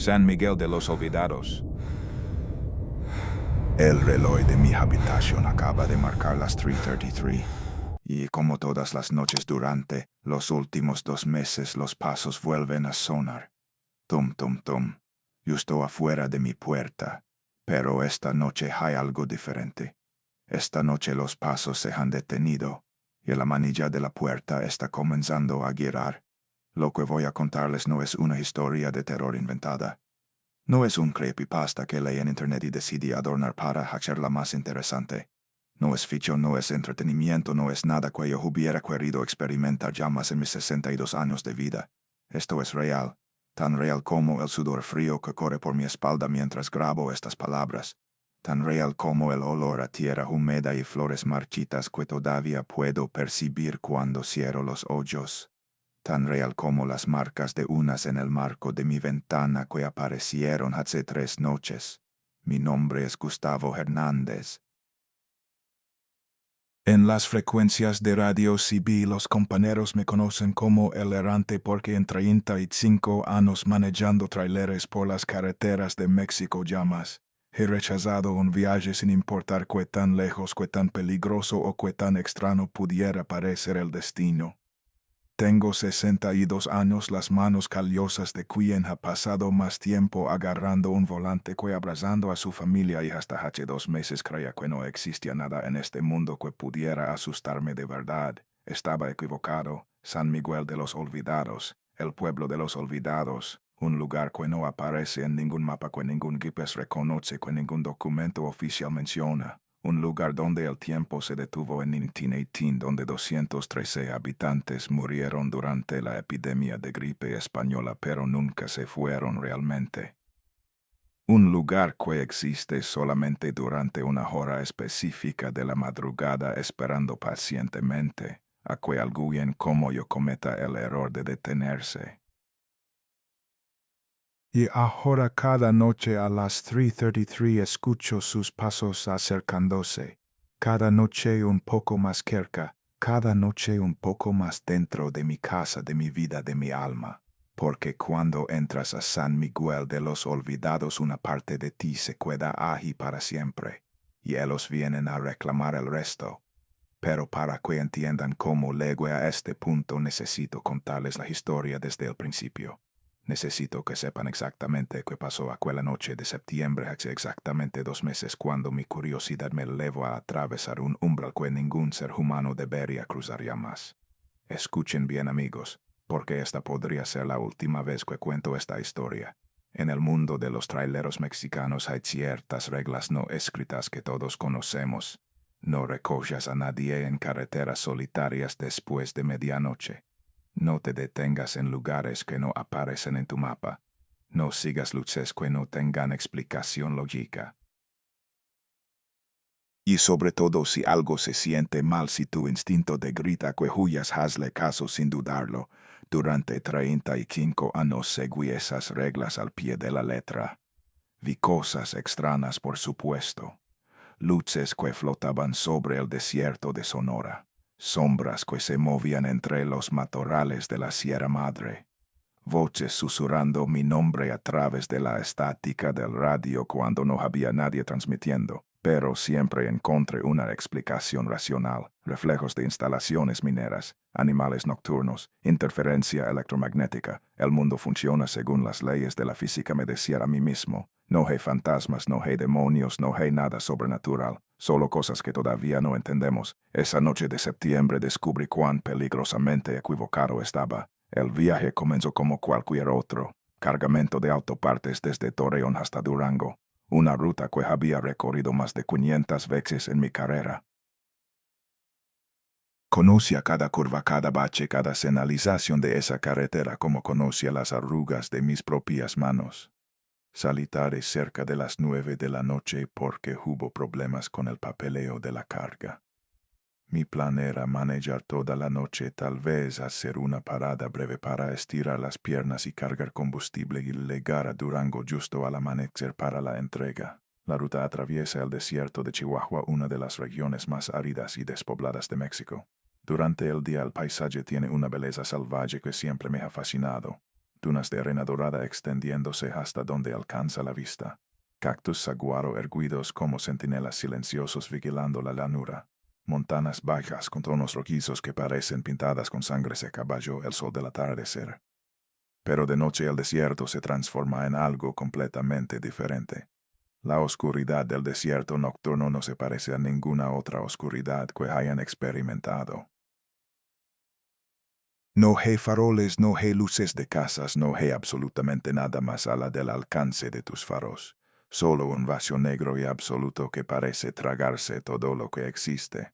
San Miguel de los Olvidados. El reloj de mi habitación acaba de marcar las 3:33. Y como todas las noches durante los últimos 2 meses, los pasos vuelven a sonar. Tum, tum, tum. Justo afuera de mi puerta. Pero esta noche hay algo diferente. Esta noche los pasos se han detenido y la manilla de la puerta está comenzando a girar. Lo que voy a contarles no es una historia de terror inventada. No es un creepypasta que leí en internet y decidí adornar para hacerla más interesante. No es ficción, no es entretenimiento, no es nada que yo hubiera querido experimentar ya más en mis 62 años de vida. Esto es real, tan real como el sudor frío que corre por mi espalda mientras grabo estas palabras, tan real como el olor a tierra húmeda y flores marchitas que todavía puedo percibir cuando cierro los ojos. Tan real como las marcas de unas en el marco de mi ventana que aparecieron hace 3 noches. Mi nombre es Gustavo Hernández. En las frecuencias de Radio CB los compañeros me conocen como El Errante porque en 35 años manejando traileres por las carreteras de México llamas. He rechazado un viaje sin importar qué tan lejos, qué tan peligroso o qué tan extraño pudiera parecer el destino. Tengo 62 años, las manos callosas de quien ha pasado más tiempo agarrando un volante que abrazando a su familia y hasta hace 2 meses creía que no existía nada en este mundo que pudiera asustarme de verdad. Estaba equivocado. San Miguel de los Olvidados, el pueblo de los olvidados, un lugar que no aparece en ningún mapa, que ningún GPS reconoce, que ningún documento oficial menciona. Un lugar donde el tiempo se detuvo en 1918, donde 213 habitantes murieron durante la epidemia de gripe española, pero nunca se fueron realmente. Un lugar que existe solamente durante una hora específica de la madrugada, esperando pacientemente a que alguien como yo cometa el error de detenerse. Y ahora cada noche a las 3:33 escucho sus pasos acercándose. Cada noche un poco más cerca, cada noche un poco más dentro de mi casa, de mi vida, de mi alma. Porque cuando entras a San Miguel de los Olvidados, una parte de ti se queda ahí para siempre, y ellos vienen a reclamar el resto. Pero para que entiendan cómo llegué a este punto, necesito contarles la historia desde el principio. Necesito que sepan exactamente qué pasó aquella noche de septiembre hace exactamente 2 meses, cuando mi curiosidad me llevó a atravesar un umbral que ningún ser humano debería cruzar jamás. Escuchen bien, amigos, porque esta podría ser la última vez que cuento esta historia. En el mundo de los traileros mexicanos hay ciertas reglas no escritas que todos conocemos. No recojas a nadie en carreteras solitarias después de medianoche. No te detengas en lugares que no aparecen en tu mapa. No sigas luces que no tengan explicación lógica. Y sobre todo, si algo se siente mal, si tu instinto te grita que huyas, hazle caso sin dudarlo. Durante 35 años seguí esas reglas al pie de la letra. Vi cosas extrañas, por supuesto. Luces que flotaban sobre el desierto de Sonora. Sombras que se movían entre los matorrales de la Sierra Madre. Voces susurrando mi nombre a través de la estática del radio cuando no había nadie transmitiendo, pero siempre encontré una explicación racional: reflejos de instalaciones mineras, animales nocturnos, interferencia electromagnética. El mundo funciona según las leyes de la física, me decía a mí mismo. No hay fantasmas, no hay demonios, no hay nada sobrenatural, solo cosas que todavía no entendemos. Esa noche de septiembre descubrí cuán peligrosamente equivocado estaba. El viaje comenzó como cualquier otro, cargamento de autopartes desde Torreón hasta Durango, una ruta que había recorrido más de 500 veces en mi carrera. Conocía cada curva, cada bache, cada señalización de esa carretera como conocía las arrugas de mis propias manos. Salí tarde, cerca de las 9 de la noche, porque hubo problemas con el papeleo de la carga. Mi plan era manejar toda la noche, tal vez hacer una parada breve para estirar las piernas y cargar combustible y llegar a Durango justo al amanecer para la entrega. La ruta atraviesa el desierto de Chihuahua, una de las regiones más áridas y despobladas de México. Durante el día el paisaje tiene una belleza salvaje que siempre me ha fascinado. dunas de arena dorada extendiéndose hasta donde alcanza la vista. Cactus saguaro erguidos como centinelas silenciosos vigilando la llanura. Montanas bajas con tonos rojizos que parecen pintadas con sangre seca bajo el sol del atardecer. Pero de noche el desierto se transforma en algo completamente diferente. La oscuridad del desierto nocturno no se parece a ninguna otra oscuridad que hayan experimentado. No hay faroles, no hay luces de casas, no hay absolutamente nada más allá del alcance de tus faros. Solo un vacío negro y absoluto que parece tragarse todo lo que existe.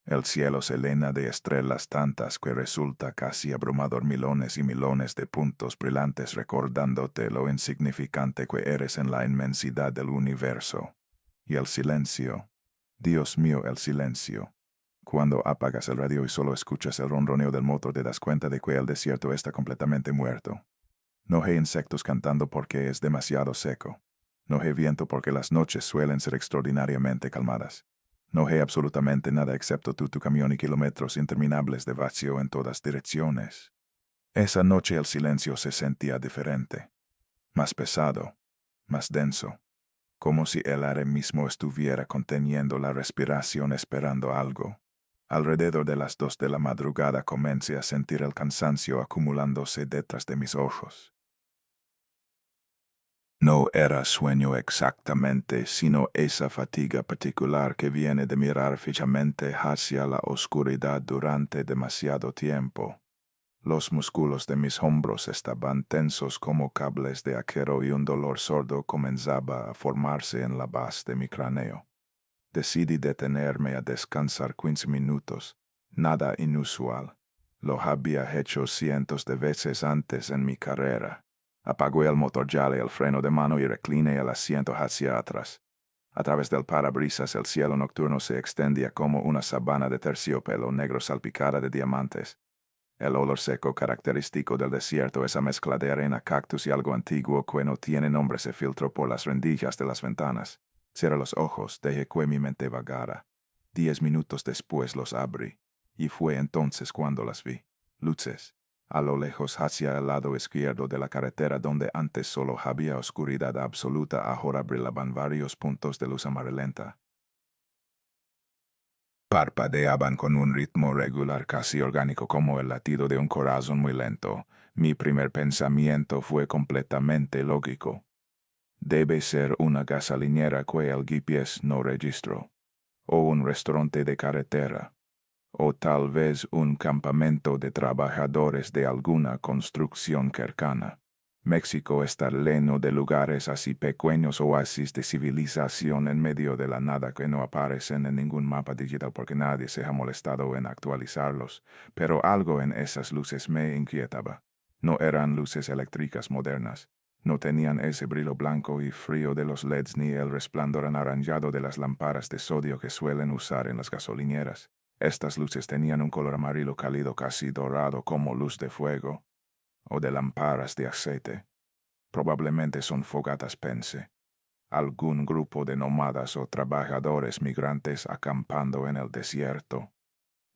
El cielo se llena de estrellas tantas que resulta casi abrumador, milones y milones de puntos brillantes recordándote lo insignificante que eres en la inmensidad del universo. Y el silencio. Dios mío, el silencio. Cuando apagas el radio y solo escuchas el ronroneo del motor te das cuenta de que el desierto está completamente muerto. No hay insectos cantando porque es demasiado seco. No hay viento porque las noches suelen ser extraordinariamente calmadas. No hay absolutamente nada excepto tu camión y kilómetros interminables de vacío en todas direcciones. Esa noche el silencio se sentía diferente, más pesado, más denso, como si el aire mismo estuviera conteniendo la respiración esperando algo. Alrededor de las 2 de la madrugada comencé a sentir el cansancio acumulándose detrás de mis ojos. No era sueño exactamente, sino esa fatiga particular que viene de mirar fijamente hacia la oscuridad durante demasiado tiempo. Los músculos de mis hombros estaban tensos como cables de acero y un dolor sordo comenzaba a formarse en la base de mi cráneo. Decidí detenerme a descansar 15 minutos, nada inusual. Lo había hecho cientos de veces antes en mi carrera. Apagué el motor, jalé el freno de mano y recliné el asiento hacia atrás. A través del parabrisas el cielo nocturno se extendía como una sabana de terciopelo negro salpicada de diamantes. El olor seco característico del desierto, esa mezcla de arena, cactus y algo antiguo que no tiene nombre, se filtró por las rendijas de las ventanas. Cerré los ojos, dejé que mi mente vagara. 10 minutos después los abrí, y fue entonces cuando las vi. Luces. A lo lejos hacia el lado izquierdo de la carretera donde antes solo había oscuridad absoluta, ahora brillaban varios puntos de luz amarillenta. Parpadeaban con un ritmo regular casi orgánico como el latido de un corazón muy lento. Mi primer pensamiento fue completamente lógico. Debe ser una gasolinera que el GPS no registró, o un restaurante de carretera, o tal vez un campamento de trabajadores de alguna construcción cercana. México está lleno de lugares así, pequeños oasis de civilización en medio de la nada que no aparecen en ningún mapa digital porque nadie se ha molestado en actualizarlos, pero algo en esas luces me inquietaba. No eran luces eléctricas modernas. No tenían ese brillo blanco y frío de los LEDs ni el resplandor anaranjado de las lámparas de sodio que suelen usar en las gasolineras. Estas luces tenían un color amarillo cálido casi dorado como luz de fuego, o de lámparas de aceite. Probablemente son fogatas, pensé. Algún grupo de nómadas o trabajadores migrantes acampando en el desierto.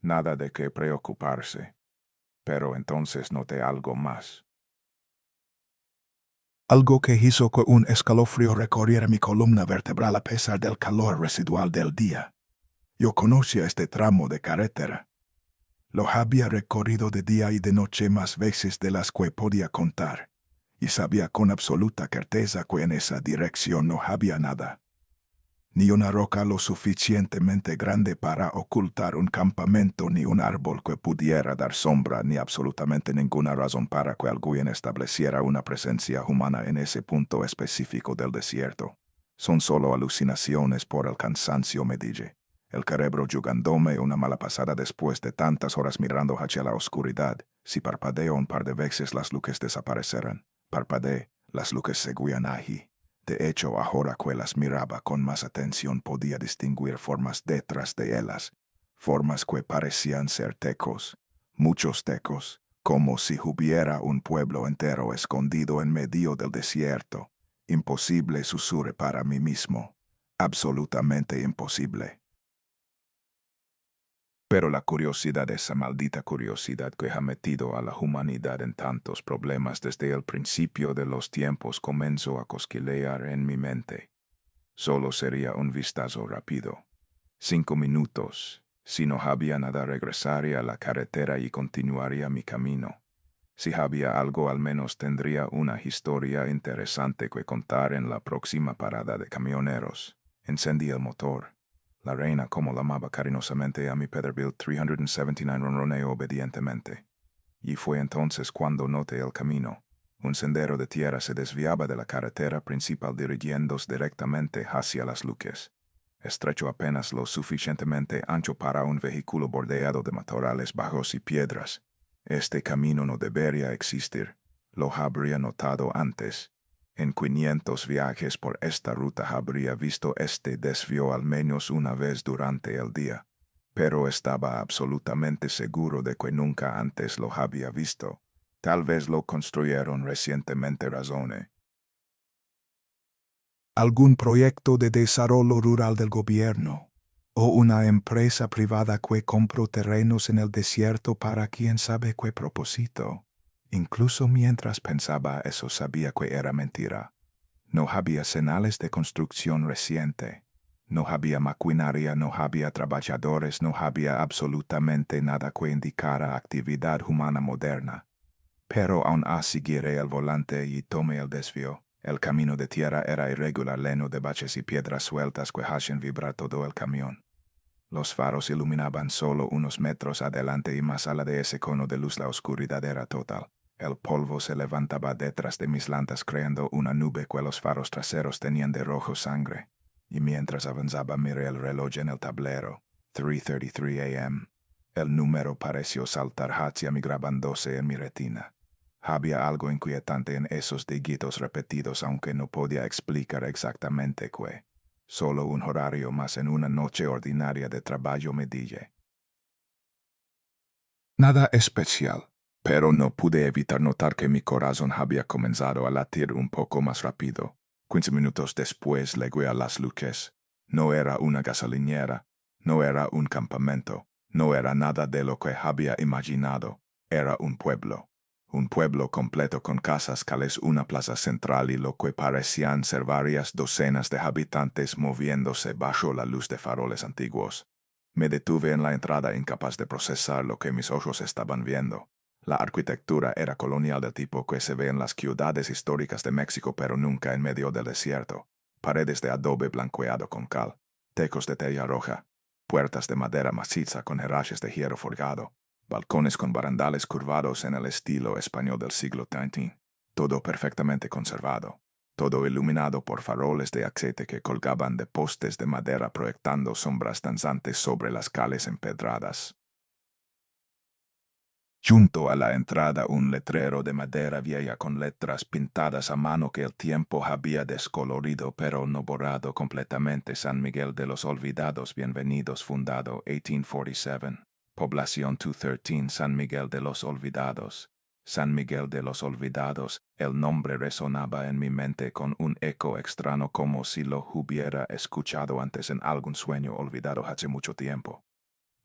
Nada de qué preocuparse. Pero entonces noté algo más. Algo que hizo que un escalofrío recorriera mi columna vertebral a pesar del calor residual del día. Yo conocía este tramo de carretera. Lo había recorrido de día y de noche más veces de las que podía contar, y sabía con absoluta certeza que en esa dirección no había nada. Ni una roca lo suficientemente grande para ocultar un campamento, ni un árbol que pudiera dar sombra, ni absolutamente ninguna razón para que alguien estableciera una presencia humana en ese punto específico del desierto. Son solo alucinaciones por el cansancio, me dije. El cerebro jugándome una mala pasada después de tantas horas mirando hacia la oscuridad. Si parpadeo un par de veces las luces desaparecerán. Parpadeé, las luces seguían allí. De hecho, ahora que las miraba con más atención podía distinguir formas detrás de ellas, formas que parecían ser tecos, muchos tecos, como si hubiera un pueblo entero escondido en medio del desierto. Imposible, susurré para mí mismo. Absolutamente imposible. Pero la curiosidad, esa maldita curiosidad que ha metido a la humanidad en tantos problemas desde el principio de los tiempos, comenzó a cosquillear en mi mente. Solo sería un vistazo rápido. 5 minutos. Si no había nada, regresaría a la carretera y continuaría mi camino. Si había algo, al menos tendría una historia interesante que contar en la próxima parada de camioneros. Encendí el motor. La reina, como la llamaba cariñosamente a mi Peterbilt 379, ronroneó obedientemente. Y fue entonces cuando noté el camino. Un sendero de tierra se desviaba de la carretera principal dirigiéndose directamente hacia las Luques. Estrecho, apenas lo suficientemente ancho para un vehículo, bordeado de matorrales bajos y piedras. Este camino no debería existir. Lo habría notado antes. En 500 viajes por esta ruta habría visto este desvío al menos una vez durante el día, pero estaba absolutamente seguro de que nunca antes lo había visto. Tal vez lo construyeron recientemente, razoné. Algún proyecto de desarrollo rural del gobierno, o una empresa privada que compró terrenos en el desierto para quién sabe qué propósito. Incluso mientras pensaba eso, sabía que era mentira. No había señales de construcción reciente. No había maquinaria, no había trabajadores, no había absolutamente nada que indicara actividad humana moderna. Pero aún así giré el volante y tomé el desvío. El camino de tierra era irregular, lleno de baches y piedras sueltas que hacían vibrar todo el camión. Los faros iluminaban solo unos metros adelante y más allá de ese cono de luz la oscuridad era total. El polvo se levantaba detrás de mis llantas creando una nube que los faros traseros tenían de rojo sangre. Y mientras avanzaba miré el reloj en el tablero. 3:33 a.m. El número pareció saltar hacia mí, grabándose en mi retina. Había algo inquietante en esos dígitos repetidos, aunque no podía explicar exactamente qué. Solo un horario más en una noche ordinaria de trabajo, me dije. Nada especial, pero no pude evitar notar que mi corazón había comenzado a latir un poco más rápido. 15 minutos después llegué a las Luques. No era una gasolinera, no era un campamento, no era nada de lo que había imaginado. Era un pueblo. Un pueblo completo con casas, calles, una plaza central y lo que parecían ser varias docenas de habitantes moviéndose bajo la luz de faroles antiguos. Me detuve en la entrada, incapaz de procesar lo que mis ojos estaban viendo. La arquitectura era colonial, del tipo que se ve en las ciudades históricas de México, pero nunca en medio del desierto. Paredes de adobe blanqueado con cal, tejos de tela roja, puertas de madera maciza con herrajes de hierro forjado, balcones con barandales curvados en el estilo español del siglo XX. Todo perfectamente conservado. Todo iluminado por faroles de aceite que colgaban de postes de madera, proyectando sombras danzantes sobre las calles empedradas. Junto a la entrada, un letrero de madera vieja con letras pintadas a mano que el tiempo había descolorido pero no borrado completamente: San Miguel de los Olvidados, bienvenidos, fundado 1847. Población 213, San Miguel de los Olvidados. San Miguel de los Olvidados. El nombre resonaba en mi mente con un eco extraño, como si lo hubiera escuchado antes en algún sueño olvidado hace mucho tiempo.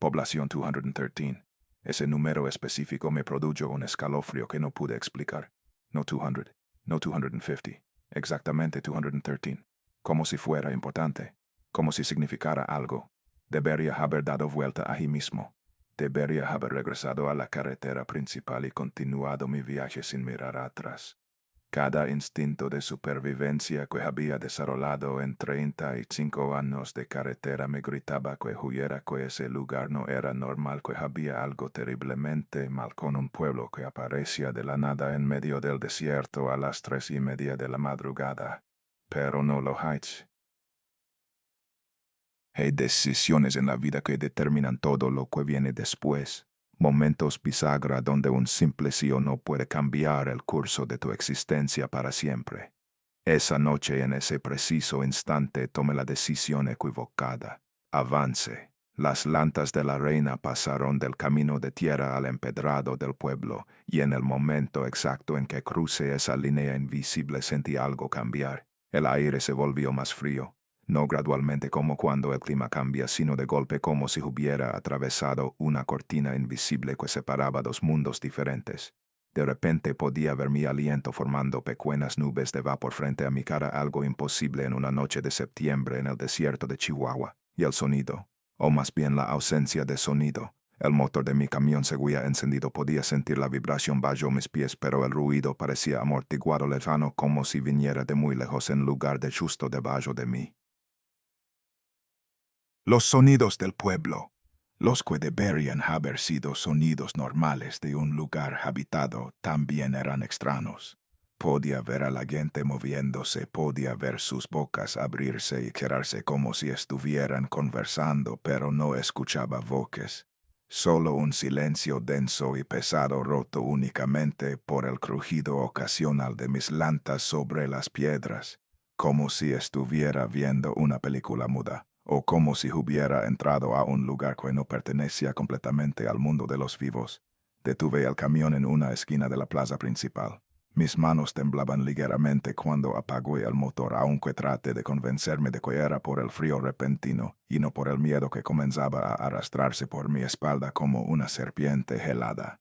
Población 213. Ese número específico me produjo un escalofrío que no pude explicar. No 200, no 250, exactamente 213. Como si fuera importante, como si significara algo. Debería haber dado vuelta allí mismo. Debería haber regresado a la carretera principal y continuado mi viaje sin mirar atrás. Cada instinto de supervivencia que había desarrollado en 35 años de carretera me gritaba que huyera, que ese lugar no era normal, que había algo terriblemente mal con un pueblo que aparecía de la nada en medio del desierto a las 3:30 de la madrugada. Pero no lo hay. Hay decisiones en la vida que determinan todo lo que viene después. Momentos bisagra donde un simple sí o no puede cambiar el curso de tu existencia para siempre. Esa noche, en ese preciso instante, tomé la decisión equivocada. Avance. Las lantas de la reina pasaron del camino de tierra al empedrado del pueblo, y en el momento exacto en que crucé esa línea invisible sentí algo cambiar. El aire se volvió más frío. No gradualmente como cuando el clima cambia, sino de golpe como si hubiera atravesado una cortina invisible que separaba dos mundos diferentes. De repente podía ver mi aliento formando pequeñas nubes de vapor frente a mi cara, algo imposible en una noche de septiembre en el desierto de Chihuahua. Y el sonido, o más bien la ausencia de sonido. El motor de mi camión seguía encendido, podía sentir la vibración bajo mis pies, pero el ruido parecía amortiguado lejano, como si viniera de muy lejos en lugar de justo debajo de mí. Los sonidos del pueblo, los que deberían haber sido sonidos normales de un lugar habitado, también eran extraños. Podía ver a la gente moviéndose, podía ver sus bocas abrirse y cerrarse como si estuvieran conversando, pero no escuchaba voces. Solo un silencio denso y pesado, roto únicamente por el crujido ocasional de mis lantas sobre las piedras, como si estuviera viendo una película muda, o como si hubiera entrado a un lugar que no pertenecía completamente al mundo de los vivos. Detuve el camión en una esquina de la plaza principal. Mis manos temblaban ligeramente cuando apagué el motor, aunque traté de convencerme de que era por el frío repentino y no por el miedo que comenzaba a arrastrarse por mi espalda como una serpiente helada.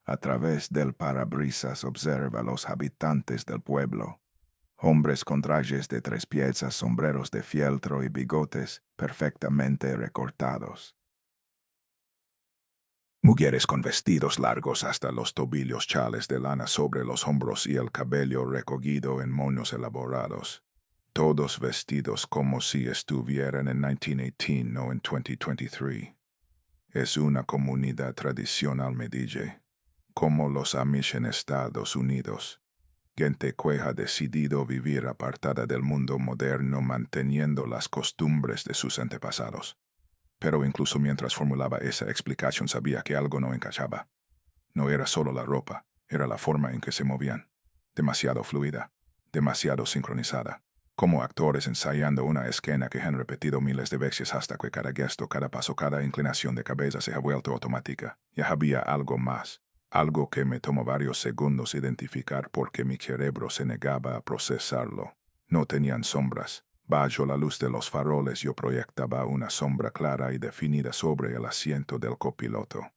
A través del parabrisas observa a los habitantes del pueblo. Hombres con trajes de 3 piezas, sombreros de fieltro y bigotes perfectamente recortados. Mujeres con vestidos largos hasta los tobillos, chales de lana sobre los hombros y el cabello recogido en moños elaborados. Todos vestidos como si estuvieran en 1918 o en 2023. Es una comunidad tradicional, me dije, como los Amish en Estados Unidos. Gente que ha decidido vivir apartada del mundo moderno, manteniendo las costumbres de sus antepasados. Pero incluso mientras formulaba esa explicación sabía que algo no encajaba. No era solo la ropa, era la forma en que se movían. Demasiado fluida, demasiado sincronizada. Como actores ensayando una escena que han repetido miles de veces hasta que cada gesto, cada paso, cada inclinación de cabeza se ha vuelto automática. Ya había algo más. Algo que me tomó varios segundos identificar porque mi cerebro se negaba a procesarlo. No tenían sombras. Bajo la luz de los faroles yo proyectaba una sombra clara y definida sobre el asiento del copiloto.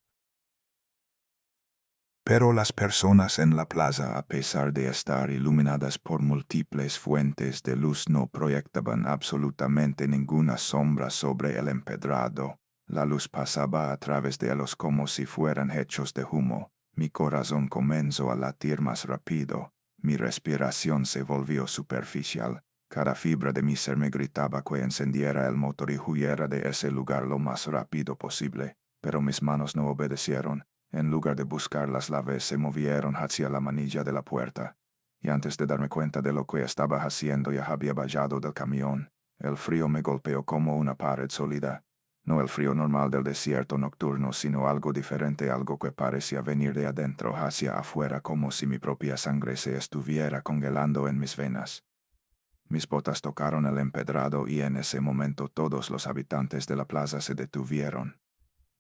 Pero las personas en la plaza, a pesar de estar iluminadas por múltiples fuentes de luz, no proyectaban absolutamente ninguna sombra sobre el empedrado. La luz pasaba a través de ellos como si fueran hechos de humo. Mi corazón comenzó a latir más rápido. Mi respiración se volvió superficial. Cada fibra de mi ser me gritaba que encendiera el motor y huyera de ese lugar lo más rápido posible. Pero mis manos no obedecieron. En lugar de buscar las llaves, se movieron hacia la manilla de la puerta. Y antes de darme cuenta de lo que estaba haciendo, ya había bajado del camión. El frío me golpeó como una pared sólida. No el frío normal del desierto nocturno, sino algo diferente, algo que parecía venir de adentro hacia afuera, como si mi propia sangre se estuviera congelando en mis venas. Mis botas tocaron el empedrado y en ese momento todos los habitantes de la plaza se detuvieron,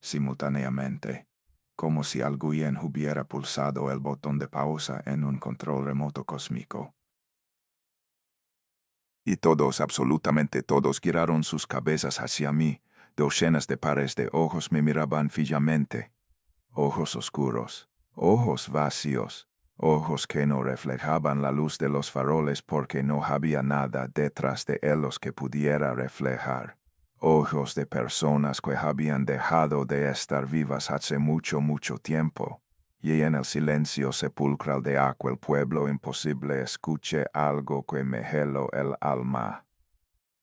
simultáneamente, como si alguien hubiera pulsado el botón de pausa en un control remoto cósmico. Y todos, absolutamente todos, giraron sus cabezas hacia mí. Docenas de pares de ojos me miraban fijamente. Ojos oscuros, ojos vacíos, ojos que no reflejaban la luz de los faroles porque no había nada detrás de ellos que pudiera reflejar. Ojos de personas que habían dejado de estar vivas hace mucho, mucho tiempo. Y en el silencio sepulcral de aquel pueblo imposible escuché algo que me heló el alma.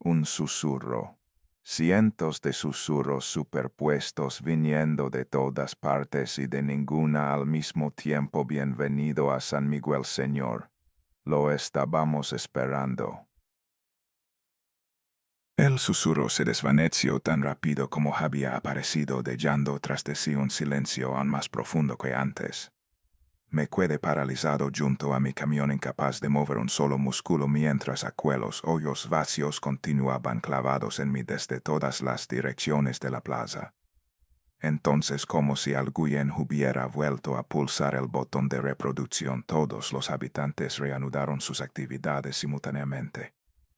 Un susurro. Cientos de susurros superpuestos viniendo de todas partes y de ninguna al mismo tiempo. Bienvenido a San Miguel, Señor. Lo estábamos esperando. El susurro se desvaneció tan rápido como había aparecido, dejando tras de sí un silencio aún más profundo que antes. Me quedé paralizado junto a mi camión, incapaz de mover un solo músculo mientras aquellos hoyos vacíos continuaban clavados en mí desde todas las direcciones de la plaza. Entonces, como si alguien hubiera vuelto a pulsar el botón de reproducción, todos los habitantes reanudaron sus actividades simultáneamente.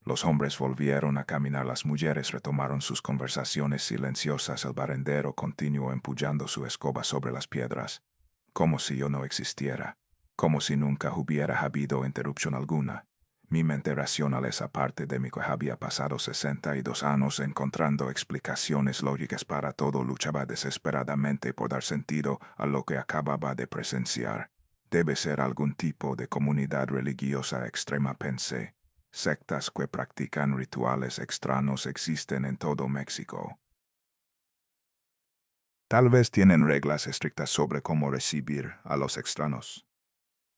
Los hombres volvieron a caminar, las mujeres retomaron sus conversaciones silenciosas, el barrendero continuó empuñando su escoba sobre las piedras, como si yo no existiera, como si nunca hubiera habido interrupción alguna. Mi mente racional, esa parte de mí que había pasado 62 años encontrando explicaciones lógicas para todo, luchaba desesperadamente por dar sentido a lo que acababa de presenciar. Debe ser algún tipo de comunidad religiosa extrema, pensé. Sectas que practican rituales extraños existen en todo México. Tal vez tienen reglas estrictas sobre cómo recibir a los extraños.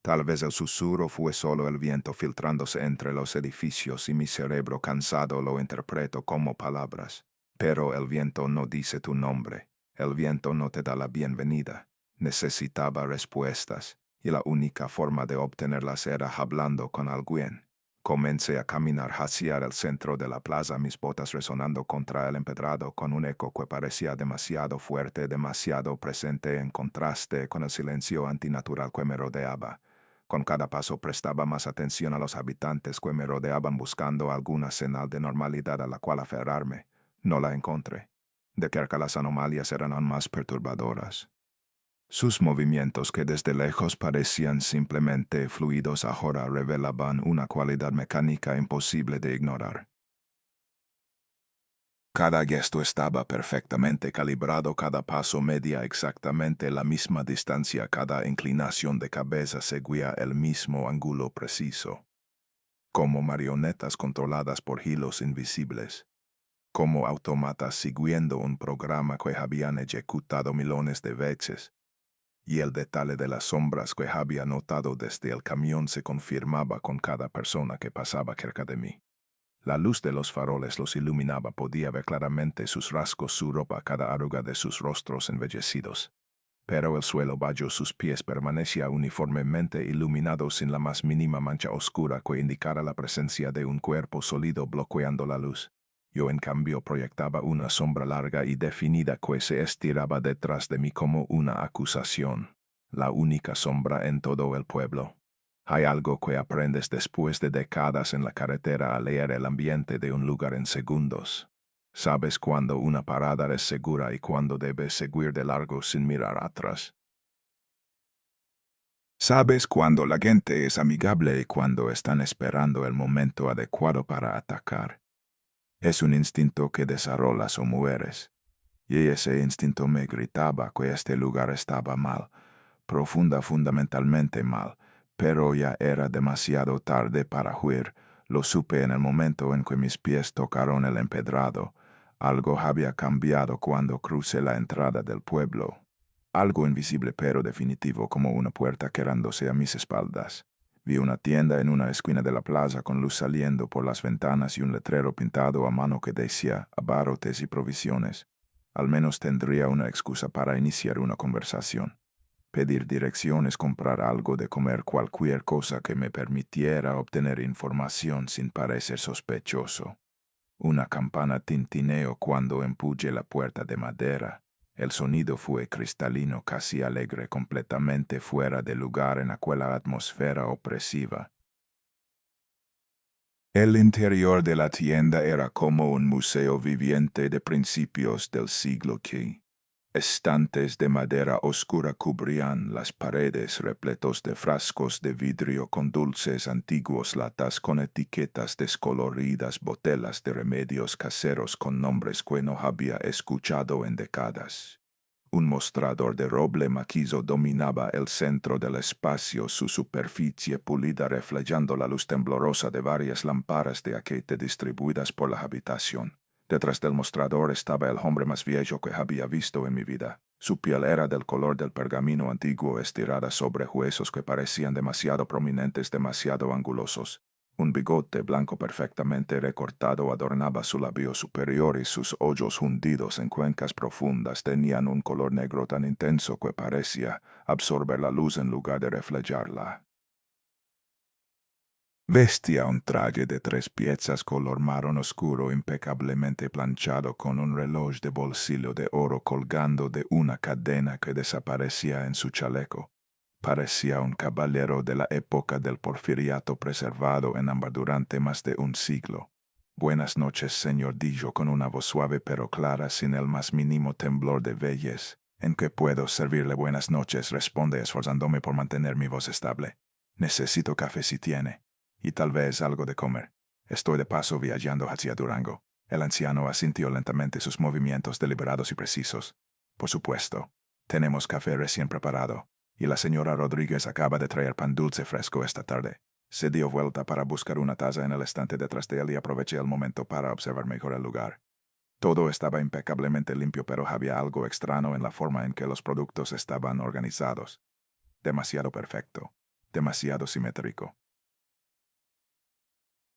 Tal vez el susurro fue solo el viento filtrándose entre los edificios y mi cerebro cansado lo interpreto como palabras. Pero el viento no dice tu nombre. El viento no te da la bienvenida. Necesitaba respuestas, y la única forma de obtenerlas era hablando con alguien. Comencé a caminar hacia el centro de la plaza, mis botas resonando contra el empedrado con un eco que parecía demasiado fuerte, demasiado presente en contraste con el silencio antinatural que me rodeaba. Con cada paso prestaba más atención a los habitantes que me rodeaban buscando alguna señal de normalidad a la cual aferrarme. No la encontré. De cerca las anomalias eran aún más perturbadoras. Sus movimientos, que desde lejos parecían simplemente fluidos, ahora revelaban una cualidad mecánica imposible de ignorar. Cada gesto estaba perfectamente calibrado, cada paso medía exactamente la misma distancia, cada inclinación de cabeza seguía el mismo ángulo preciso. Como marionetas controladas por hilos invisibles. Como autómatas siguiendo un programa que habían ejecutado millones de veces. Y el detalle de las sombras que había notado desde el camión se confirmaba con cada persona que pasaba cerca de mí. La luz de los faroles los iluminaba, podía ver claramente sus rasgos, su ropa, cada arruga de sus rostros embellecidos. Pero el suelo bajo sus pies permanecía uniformemente iluminado sin la más mínima mancha oscura que indicara la presencia de un cuerpo sólido bloqueando la luz. Yo, en cambio, proyectaba una sombra larga y definida que se estiraba detrás de mí como una acusación. La única sombra en todo el pueblo. Hay algo que aprendes después de décadas en la carretera a leer el ambiente de un lugar en segundos. Sabes cuándo una parada es segura y cuándo debes seguir de largo sin mirar atrás. Sabes cuándo la gente es amigable y cuándo están esperando el momento adecuado para atacar. Es un instinto que desarrollas o mueres. Y ese instinto me gritaba que este lugar estaba mal, fundamentalmente mal, pero ya era demasiado tarde para huir. Lo supe en el momento en que mis pies tocaron el empedrado. Algo había cambiado cuando crucé la entrada del pueblo. Algo invisible pero definitivo, como una puerta quedándose a mis espaldas. Vi una tienda en una esquina de la plaza con luz saliendo por las ventanas y un letrero pintado a mano que decía abarrotes y provisiones. Al menos tendría una excusa para iniciar una conversación. Pedir direcciones, comprar algo de comer, cualquier cosa que me permitiera obtener información sin parecer sospechoso. Una campana tintineó cuando empujé la puerta de madera. El sonido fue cristalino, casi alegre, completamente fuera de lugar en aquella atmósfera opresiva. El interior de la tienda era como un museo viviente de principios del siglo XX. Estantes de madera oscura cubrían las paredes repletos de frascos de vidrio con dulces antiguos, latas con etiquetas descoloridas, botellas de remedios caseros con nombres que no había escuchado en décadas. Un mostrador de roble macizo dominaba el centro del espacio, su superficie pulida reflejando la luz temblorosa de varias lámparas de aceite distribuidas por la habitación. Detrás del mostrador estaba el hombre más viejo que había visto en mi vida. Su piel era del color del pergamino antiguo, estirada sobre huesos que parecían demasiado prominentes, demasiado angulosos. Un bigote blanco perfectamente recortado adornaba su labio superior y sus ojos hundidos en cuencas profundas tenían un color negro tan intenso que parecía absorber la luz en lugar de reflejarla. Vestía un traje de 3 piezas color marrón oscuro impecablemente planchado con un reloj de bolsillo de oro colgando de una cadena que desaparecía en su chaleco. Parecía un caballero de la época del porfiriato preservado en ámbar durante más de un siglo. Buenas noches, señor, dijo con una voz suave pero clara, sin el más mínimo temblor de vejez. ¿En qué puedo servirle? Buenas noches, responde esforzándome por mantener mi voz estable. Necesito café si tiene, y tal vez algo de comer. Estoy de paso viajando hacia Durango. El anciano asintió lentamente, sus movimientos deliberados y precisos. Por supuesto, tenemos café recién preparado, y la señora Rodríguez acaba de traer pan dulce fresco esta tarde. Se dio vuelta para buscar una taza en el estante detrás de él y aproveché el momento para observar mejor el lugar. Todo estaba impecablemente limpio, pero había algo extraño en la forma en que los productos estaban organizados. Demasiado perfecto, demasiado simétrico.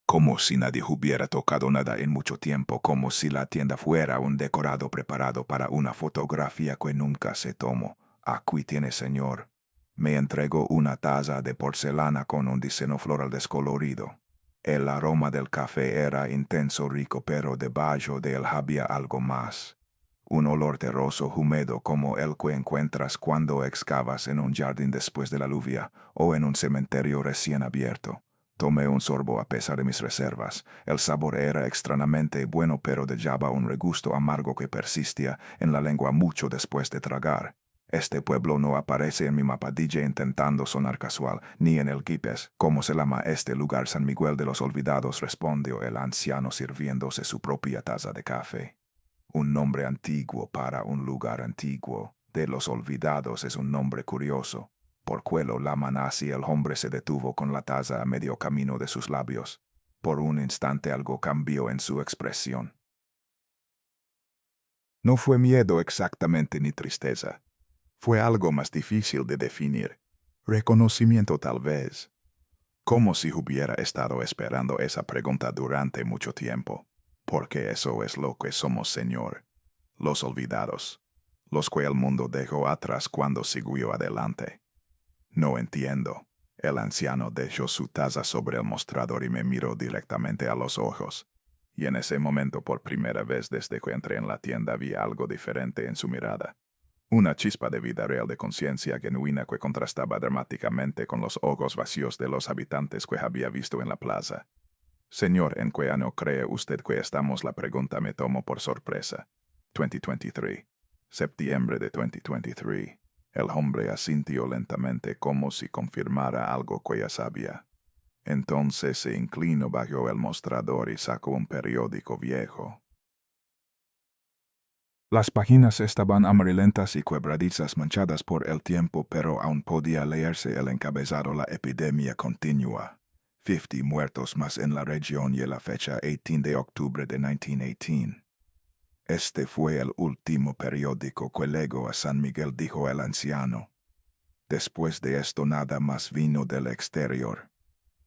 Como si nadie hubiera tocado nada en mucho tiempo, como si la tienda fuera un decorado preparado para una fotografía que nunca se tomó. Aquí tiene, señor. Me entregó una taza de porcelana con un diseño floral descolorido. El aroma del café era intenso, rico, pero debajo de él había algo más. Un olor terroso húmedo como el que encuentras cuando excavas en un jardín después de la lluvia o en un cementerio recién abierto. Tomé un sorbo a pesar de mis reservas. El sabor era extrañamente bueno, pero dejaba un regusto amargo que persistía en la lengua mucho después de tragar. Este pueblo no aparece en mi mapa, dije intentando sonar casual, ni en el GPS. ¿Cómo se llama este lugar? San Miguel de los Olvidados, respondió el anciano sirviéndose su propia taza de café. Un nombre antiguo para un lugar antiguo. De los Olvidados es un nombre curioso. Por qué lo llaman así? El hombre se detuvo con la taza a medio camino de sus labios. Por un instante algo cambió en su expresión. No fue miedo exactamente ni tristeza. Fue algo más difícil de definir. Reconocimiento tal vez. Como si hubiera estado esperando esa pregunta durante mucho tiempo. Porque eso es lo que somos, señor. Los olvidados. Los que el mundo dejó atrás cuando siguió adelante. No entiendo. El anciano dejó su taza sobre el mostrador y me miró directamente a los ojos. Y en ese momento, por primera vez desde que entré en la tienda, vi algo diferente en su mirada. Una chispa de vida real, de conciencia genuina que contrastaba dramáticamente con los ojos vacíos de los habitantes que había visto en la plaza. Señor, ¿en qué año cree usted que estamos? La pregunta me tomó por sorpresa. 2023. Septiembre de 2023. El hombre asintió lentamente como si confirmara algo que ya sabía. Entonces se inclinó bajo el mostrador y sacó un periódico viejo. Las páginas estaban amarillentas y quebradizas, manchadas por el tiempo, pero aún podía leerse el encabezado: la epidemia continúa. 50 muertos más en la región, y la fecha 18 de octubre de 1918. Este fue el último periódico que legó a San Miguel, dijo el anciano. Después de esto nada más vino del exterior.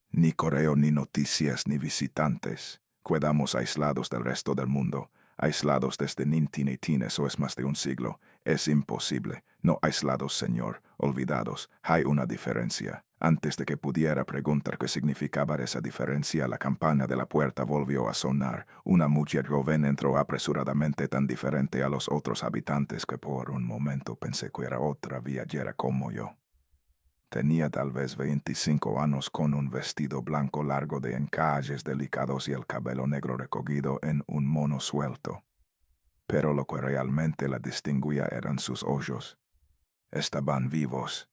Ni correo, ni noticias, ni visitantes. Quedamos aislados del resto del mundo. Aislados desde 1918, eso es más de un siglo. Es imposible. No aislados, señor. Olvidados. Hay una diferencia. Antes de que pudiera preguntar qué significaba esa diferencia, la campana de la puerta volvió a sonar. Una mujer joven entró apresuradamente, tan diferente a los otros habitantes que por un momento pensé que era otra viajera como yo. Tenía tal vez 25 años, con un vestido blanco largo de encajes delicados y el cabello negro recogido en un mono suelto. Pero lo que realmente la distinguía eran sus ojos. Estaban vivos,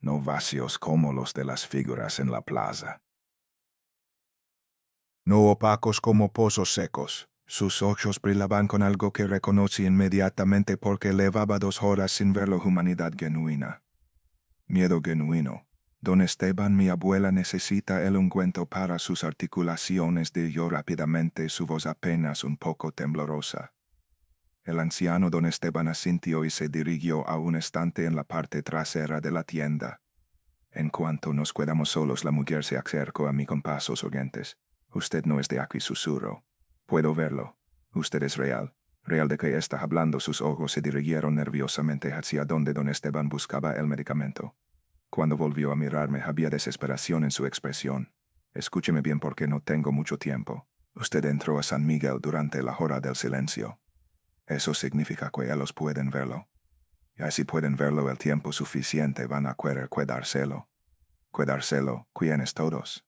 no vacíos como los de las figuras en la plaza. No opacos como pozos secos. Sus ojos brillaban con algo que reconocí inmediatamente porque llevaba 2 horas sin verlo. Humanidad genuina. Miedo genuino. Don Esteban, mi abuela necesita el ungüento para sus articulaciones, dijo rápidamente, su voz apenas un poco temblorosa. El anciano don Esteban asintió y se dirigió a un estante en la parte trasera de la tienda. En cuanto nos quedamos solos, la mujer se acercó a mí con pasos urgentes. Usted no es de aquí, susurró. Puedo verlo. Usted es real. ¿Real de qué está hablando? Sus ojos se dirigieron nerviosamente hacia donde don Esteban buscaba el medicamento. Cuando volvió a mirarme había desesperación en su expresión. Escúcheme bien porque no tengo mucho tiempo. Usted entró a San Miguel durante la hora del silencio. Eso significa que ellos pueden verlo. Y si pueden verlo el tiempo suficiente, van a querer cuidárselo. ¿Cuidárselo? ¿Quiénes todos?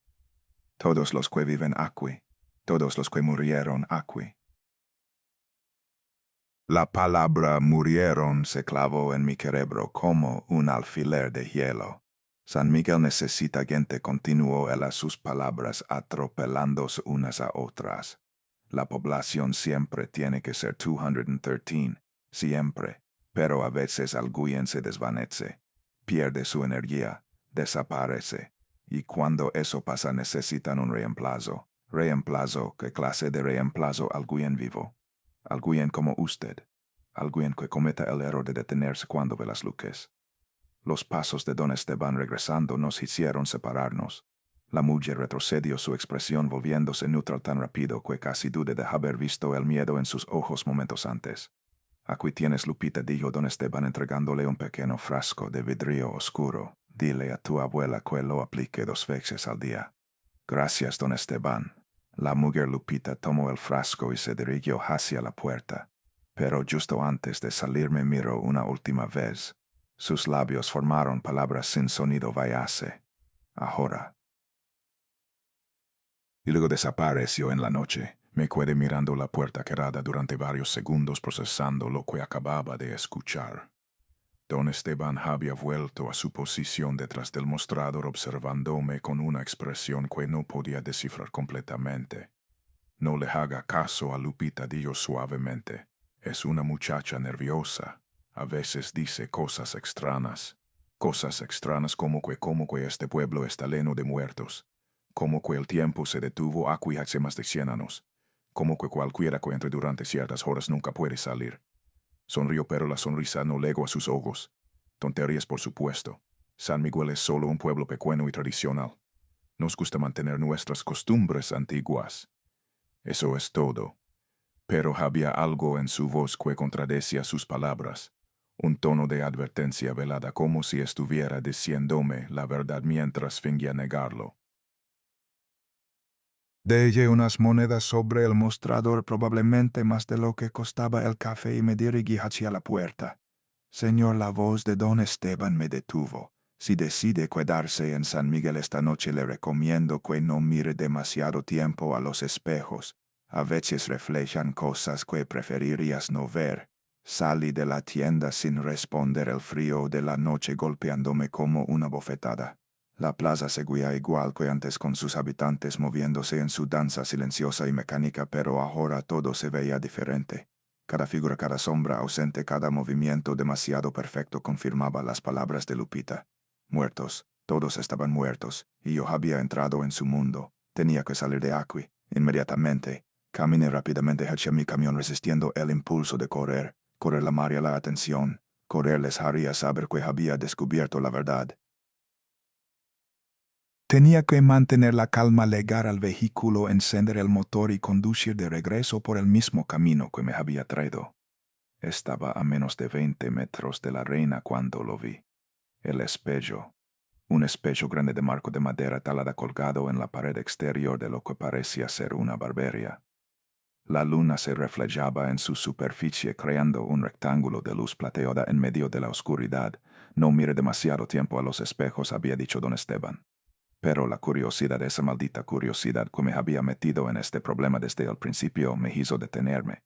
Todos los que viven aquí. Todos los que murieron aquí. La palabra murieron se clavó en mi cerebro como un alfiler de hielo. San Miguel necesita gente, continuó él a sus palabras, atropelándose unas a otras. La población siempre tiene que ser 213, siempre, pero a veces alguien se desvanece, pierde su energía, desaparece, y cuando eso pasa necesitan un reemplazo. ¿Reemplazo? ¿Qué clase de reemplazo? Alguien vivo. Alguien como usted. Alguien que cometa el error de detenerse cuando ve las luces. Los pasos de don Esteban regresando nos hicieron separarnos. La mujer retrocedió, su expresión volviéndose neutral tan rápido que casi dudé de haber visto el miedo en sus ojos momentos antes. Aquí tienes, Lupita, dijo don Esteban entregándole un pequeño frasco de vidrio oscuro. Dile a tu abuela que lo aplique 2 veces al día. Gracias, don Esteban. La mujer Lupita tomó el frasco y se dirigió hacia la puerta. Pero justo antes de salir me miró una última vez. Sus labios formaron palabras sin sonido. Váyase. Ahora. Y luego desapareció en la noche. Me quedé mirando la puerta cerrada durante varios segundos procesando lo que acababa de escuchar. Don Esteban había vuelto a su posición detrás del mostrador observándome con una expresión que no podía descifrar completamente. No le haga caso a Lupita, dijo suavemente. Es una muchacha nerviosa. A veces dice cosas extrañas. Cosas extrañas como que este pueblo está lleno de muertos. Como que el tiempo se detuvo aquí hace más de 100 años. Como que cualquiera que entre durante ciertas horas nunca puede salir. Sonrió, pero la sonrisa no llegó a sus ojos. Tonterías, por supuesto. San Miguel es solo un pueblo pequeño y tradicional. Nos gusta mantener nuestras costumbres antiguas. Eso es todo. Pero había algo en su voz que contradecía sus palabras. Un tono de advertencia velada, como si estuviera diciéndome la verdad mientras fingía negarlo. Dejé unas monedas sobre el mostrador, probablemente más de lo que costaba el café, y me dirigí hacia la puerta. Señor, la voz de don Esteban me detuvo. Si decide quedarse en San Miguel esta noche, le recomiendo que no mire demasiado tiempo a los espejos. A veces reflejan cosas que preferirías no ver. Salí de la tienda sin responder, el frío de la noche golpeándome como una bofetada. La plaza seguía igual que antes, con sus habitantes moviéndose en su danza silenciosa y mecánica, pero ahora todo se veía diferente. Cada figura, cada sombra ausente, cada movimiento demasiado perfecto confirmaba las palabras de Lupita. Muertos, todos estaban muertos, y yo había entrado en su mundo. Tenía que salir de aquí, inmediatamente. Caminé rápidamente hacia mi camión, resistiendo el impulso de correr. Correr llamaría la atención. Correr les haría saber que había descubierto la verdad. Tenía que mantener la calma, llegar al vehículo, encender el motor y conducir de regreso por el mismo camino que me había traído. Estaba a menos de 20 metros de la reina cuando lo vi. El espejo. Un espejo grande de marco de madera talada colgado en la pared exterior de lo que parecía ser una barbería. La luna se reflejaba en su superficie creando un rectángulo de luz plateada en medio de la oscuridad. No mire demasiado tiempo a los espejos, había dicho don Esteban. Pero la curiosidad, esa maldita curiosidad que me había metido en este problema desde el principio, me hizo detenerme.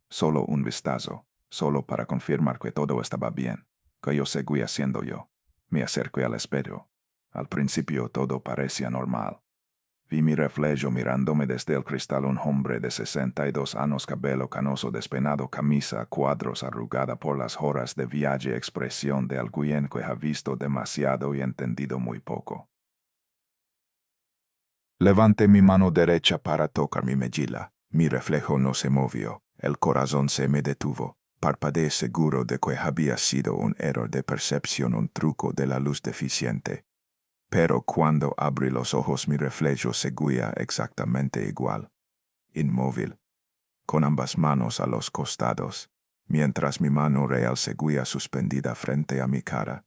Solo un vistazo, solo para confirmar que todo estaba bien, que yo seguía siendo yo. Me acerqué al espejo. Al principio todo parecía normal. Vi mi reflejo mirándome desde el cristal, un hombre de 62 años, cabello canoso, despeinado, camisa a cuadros arrugada por las horas de viaje, expresión de alguien que ha visto demasiado y entendido muy poco. Levanté mi mano derecha para tocar mi mejilla. Mi reflejo no se movió. El corazón se me detuvo. Parpadeé, seguro de que había sido un error de percepción, un truco de la luz deficiente. Pero cuando abrí los ojos, mi reflejo seguía exactamente igual. Inmóvil, con ambas manos a los costados, mientras mi mano real seguía suspendida frente a mi cara.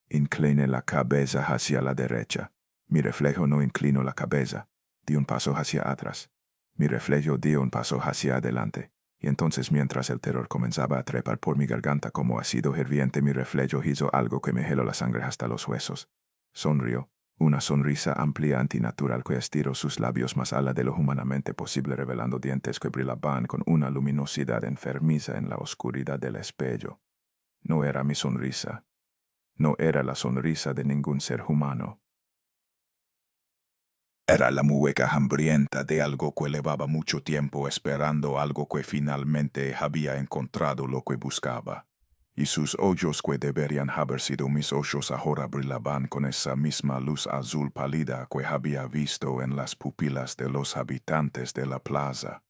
Incliné la cabeza hacia la derecha. Mi reflejo no inclinó la cabeza. Di un paso hacia atrás. Mi reflejo dio un paso hacia adelante. Y entonces, mientras el terror comenzaba a trepar por mi garganta como ácido hirviente, mi reflejo hizo algo que me heló la sangre hasta los huesos. Sonrió, Una sonrisa amplia antinatural que estiró sus labios más allá de lo humanamente posible, revelando dientes que brillaban con una luminosidad enfermiza en la oscuridad del espejo. No era mi sonrisa. No era la sonrisa de ningún ser humano. Era la mueca hambrienta de algo que llevaba mucho tiempo esperando algo que finalmente había encontrado lo que buscaba. Y sus ojos que deberían haber sido mis ojos ahora brillaban con esa misma luz azul pálida que había visto en las pupilas de los habitantes de la plaza.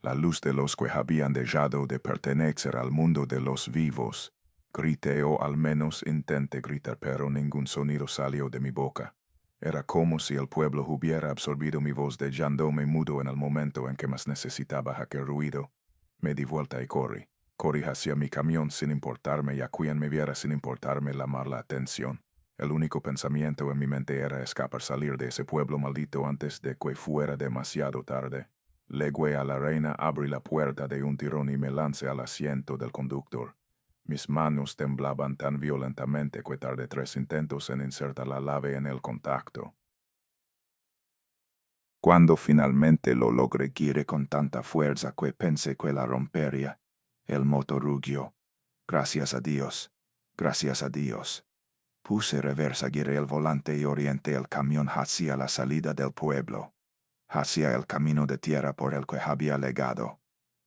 La luz de los que habían dejado de pertenecer al mundo de los vivos. Grité, o al menos intenté gritar, pero ningún sonido salió de mi boca. Era como si el pueblo hubiera absorbido mi voz, dejándome mudo en el momento en que más necesitaba aquel ruido. Me di vuelta y corrí. Corrí hacia mi camión sin importarme y a quien me viera sin importarme llamar la atención. El único pensamiento en mi mente era escapar, salir de ese pueblo maldito antes de que fuera demasiado tarde. Legué a la reina, abrí la puerta de un tirón y me lancé al asiento del conductor. Mis manos temblaban tan violentamente que tardé 3 intentos en insertar la llave en el contacto. Cuando finalmente lo logré, giré con tanta fuerza que pensé que la rompería. El motor rugió. Gracias a Dios. Gracias a Dios. Puse reversa, giré el volante y orienté el camión hacia la salida del pueblo. Hacia el camino de tierra por el que había llegado.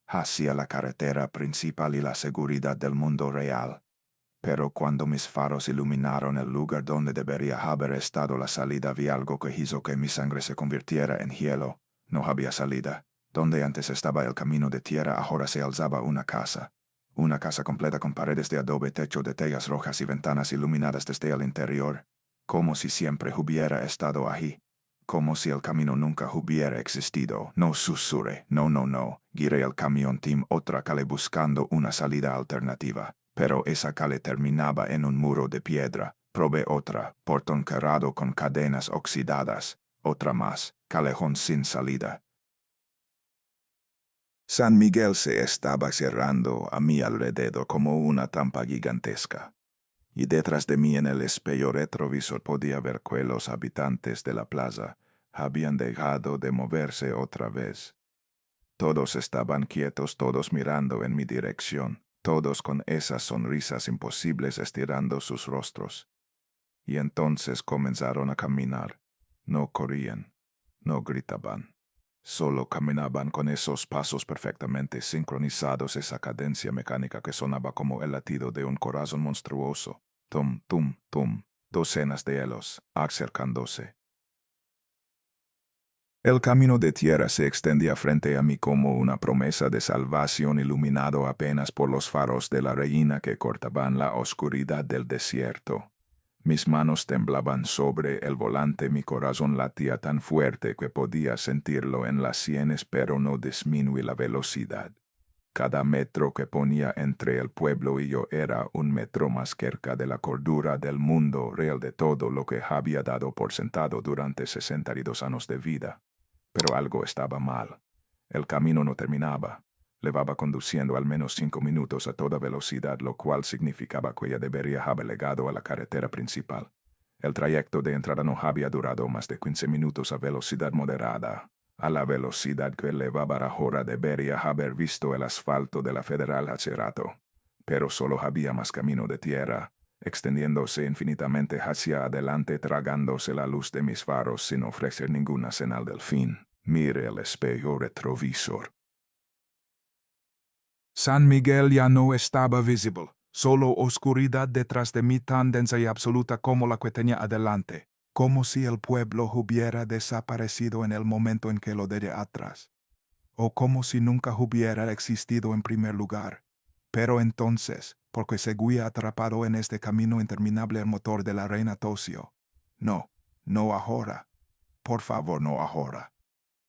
Hacia la carretera principal y la seguridad del mundo real. Pero cuando mis faros iluminaron el lugar donde debería haber estado la salida, vi algo que hizo que mi sangre se convirtiera en hielo. No había salida. Donde antes estaba el camino de tierra, ahora se alzaba una casa. Una casa completa con paredes de adobe, techo de tejas rojas y ventanas iluminadas desde el interior. Como si siempre hubiera estado ahí. Como si el camino nunca hubiera existido. No susurré. No. Giré el camión Team otra calle buscando una salida alternativa. Pero esa calle terminaba en un muro de piedra. Probé otra. Portón cerrado con cadenas oxidadas. Otra más. Callejón sin salida. San Miguel se estaba cerrando a mi alrededor como una trampa gigantesca. Y detrás de mí en el espejo retrovisor podía ver que los habitantes de la plaza habían dejado de moverse otra vez. Todos estaban quietos, todos mirando en mi dirección, todos con esas sonrisas imposibles estirando sus rostros. Y entonces comenzaron a caminar. No corrían, no gritaban. Solo caminaban con esos pasos perfectamente sincronizados, esa cadencia mecánica que sonaba como el latido de un corazón monstruoso. Tum, tum, tum, docenas de ellos, acercándose. El camino de tierra se extendía frente a mí como una promesa de salvación, iluminado apenas por los faros de la reina que cortaban la oscuridad del desierto. Mis manos temblaban sobre el volante, mi corazón latía tan fuerte que podía sentirlo en las sienes, pero no disminuí la velocidad. Cada metro que ponía entre el pueblo y yo era un metro más cerca de la cordura del mundo real, de todo lo que había dado por sentado durante 62 años de vida. Pero algo estaba mal. El camino no terminaba. Llevaba conduciendo al menos 5 minutos a toda velocidad, lo cual significaba que ya debería haber llegado a la carretera principal. El trayecto de entrada no había durado más de 15 minutos a velocidad moderada. A la velocidad que llevaba ahora debería haber visto el asfalto de la Federal hace rato. Pero solo había más camino de tierra, extendiéndose infinitamente hacia adelante, tragándose la luz de mis faros sin ofrecer ninguna señal del fin. Miré el espejo retrovisor. San Miguel ya no estaba visible, solo oscuridad detrás de mí, tan densa y absoluta como la que tenía adelante, como si el pueblo hubiera desaparecido en el momento en que lo dejé atrás, o como si nunca hubiera existido en primer lugar. Pero entonces, porque seguía atrapado en este camino interminable, el motor de la reina tosió. No ahora. Por favor, no ahora.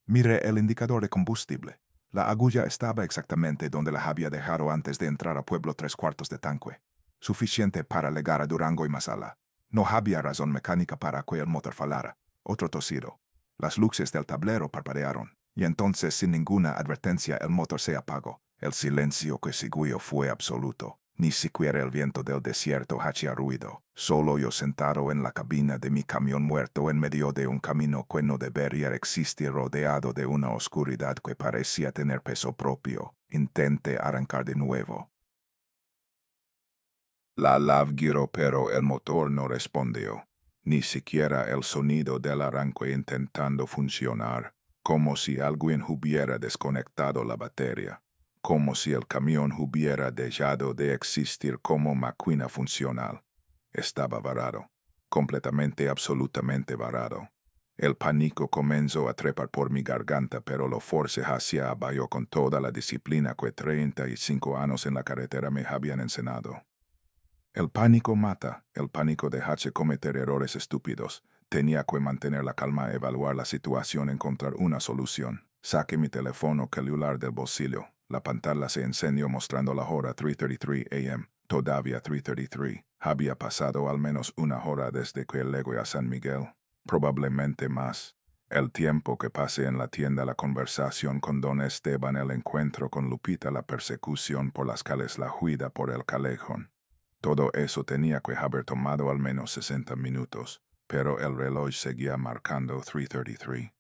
Miré el indicador de combustible. La agulla estaba exactamente donde la había dejado antes de entrar a pueblo, 3/4 de tanque. Suficiente para llegar a Durango y Masala. No había razón mecánica para que el motor fallara. Otro tosido. Las luces del tablero parpadearon. Y entonces, sin ninguna advertencia, el motor se apagó. El silencio que siguió fue absoluto. Ni siquiera el viento del desierto hacía ruido. Solo yo sentado en la cabina de mi camión muerto en medio de un camino que no debería existir, rodeado de una oscuridad que parecía tener peso propio. Intenté arrancar de nuevo. La lav giró, pero el motor no respondió. Ni siquiera el sonido del arranque intentando funcionar. Como si alguien hubiera desconectado la batería. Como si el camión hubiera dejado de existir como máquina funcional. Estaba varado, completamente, absolutamente varado. El pánico comenzó a trepar por mi garganta, pero lo forcé hacia abajo con toda la disciplina que 35 años en la carretera me habían enseñado. El pánico mata, el pánico deja cometer errores estúpidos. Tenía que mantener la calma, evaluar la situación, encontrar una solución. Saqué mi teléfono celular del bolsillo. La pantalla se encendió mostrando la hora 3:33 a.m. Todavía 3:33. Había pasado al menos una hora desde que llegué a San Miguel. Probablemente más. El tiempo que pasé en la tienda, la conversación con Don Esteban, el encuentro con Lupita, la persecución por las calles, la huida por el callejón. Todo eso tenía que haber tomado al menos 60 minutos, pero el reloj seguía marcando 3:33.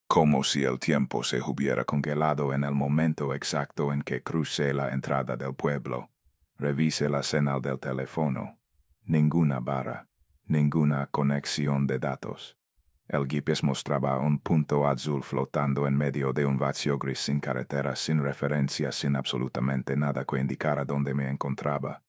Como si el tiempo se hubiera congelado en el momento exacto en que crucé la entrada del pueblo. Revisé la señal del teléfono. Ninguna barra, ninguna conexión de datos. El GPS mostraba un punto azul flotando en medio de un vacío gris, sin carretera, sin referencia, sin absolutamente nada que indicara dónde me encontraba.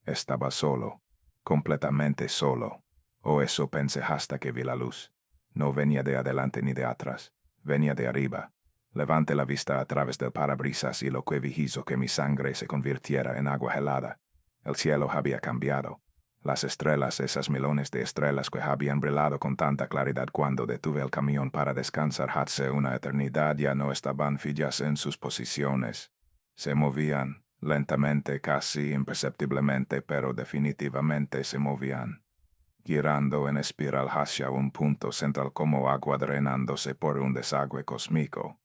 Estaba solo, completamente solo, o eso pensé hasta que vi la luz. No venía de adelante ni de atrás, venía de arriba. Levanté la vista a través del parabrisas y lo que vi hizo que mi sangre se convirtiera en agua helada. El cielo había cambiado. Las estrellas, esas milones de estrellas que habían brillado con tanta claridad cuando detuve el camión para descansar hace una eternidad, ya no estaban fijas en sus posiciones. Se movían, lentamente, casi imperceptiblemente, pero definitivamente se movían, girando en espiral hacia un punto central como agua drenándose por un desagüe cósmico.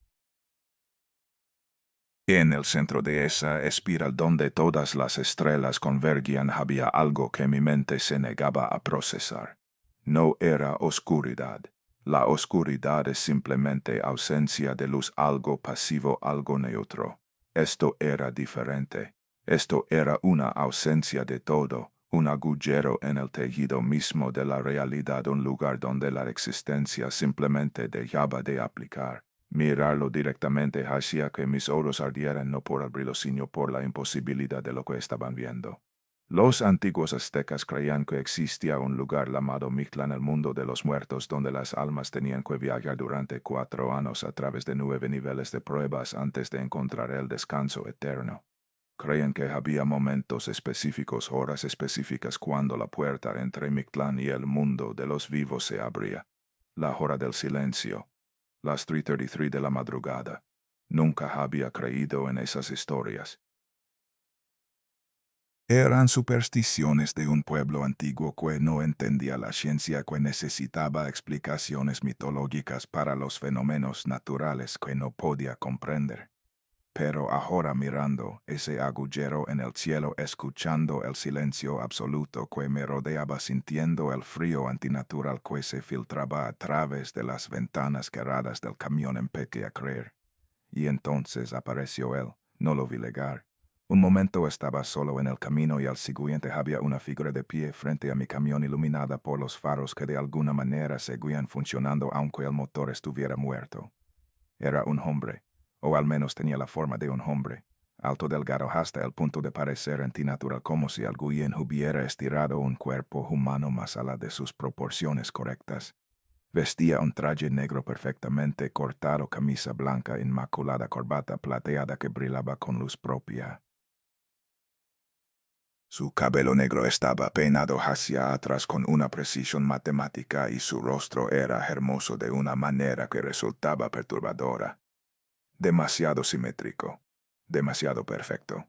En el centro de esa espiral, donde todas las estrellas convergían, había algo que mi mente se negaba a procesar. No era oscuridad. La oscuridad es simplemente ausencia de luz, algo pasivo, algo neutro. Esto era diferente. Esto era una ausencia de todo, un agujero en el tejido mismo de la realidad, un lugar donde la existencia simplemente dejaba de aplicar. Mirarlo directamente hacía que mis ojos ardieran, no por el brillo, sino por la imposibilidad de lo que estaban viendo. Los antiguos aztecas creían que existía un lugar llamado Mictlán, el mundo de los muertos, donde las almas tenían que viajar durante 4 años a través de 9 niveles de pruebas antes de encontrar el descanso eterno. Creían que había momentos específicos, horas específicas, cuando la puerta entre Mictlán y el mundo de los vivos se abría. La hora del silencio. Las 3:33 de la madrugada. Nunca había creído en esas historias. Eran supersticiones de un pueblo antiguo que no entendía la ciencia, que necesitaba explicaciones mitológicas para los fenómenos naturales que no podía comprender. Pero ahora, mirando ese agujero en el cielo, escuchando el silencio absoluto que me rodeaba, sintiendo el frío antinatural que se filtraba a través de las ventanas cerradas del camión, empecé a creer. Y entonces apareció él. No lo vi llegar. Un momento estaba solo en el camino y al siguiente había una figura de pie frente a mi camión, iluminada por los faros que de alguna manera seguían funcionando aunque el motor estuviera muerto. Era un hombre. O al menos tenía la forma de un hombre, alto, delgado, hasta el punto de parecer antinatural, como si alguien hubiera estirado un cuerpo humano más allá de sus proporciones correctas. Vestía un traje negro perfectamente cortado, camisa blanca inmaculada, corbata plateada que brillaba con luz propia. Su cabello negro estaba peinado hacia atrás con una precisión matemática y su rostro era hermoso de una manera que resultaba perturbadora. Demasiado simétrico, demasiado perfecto.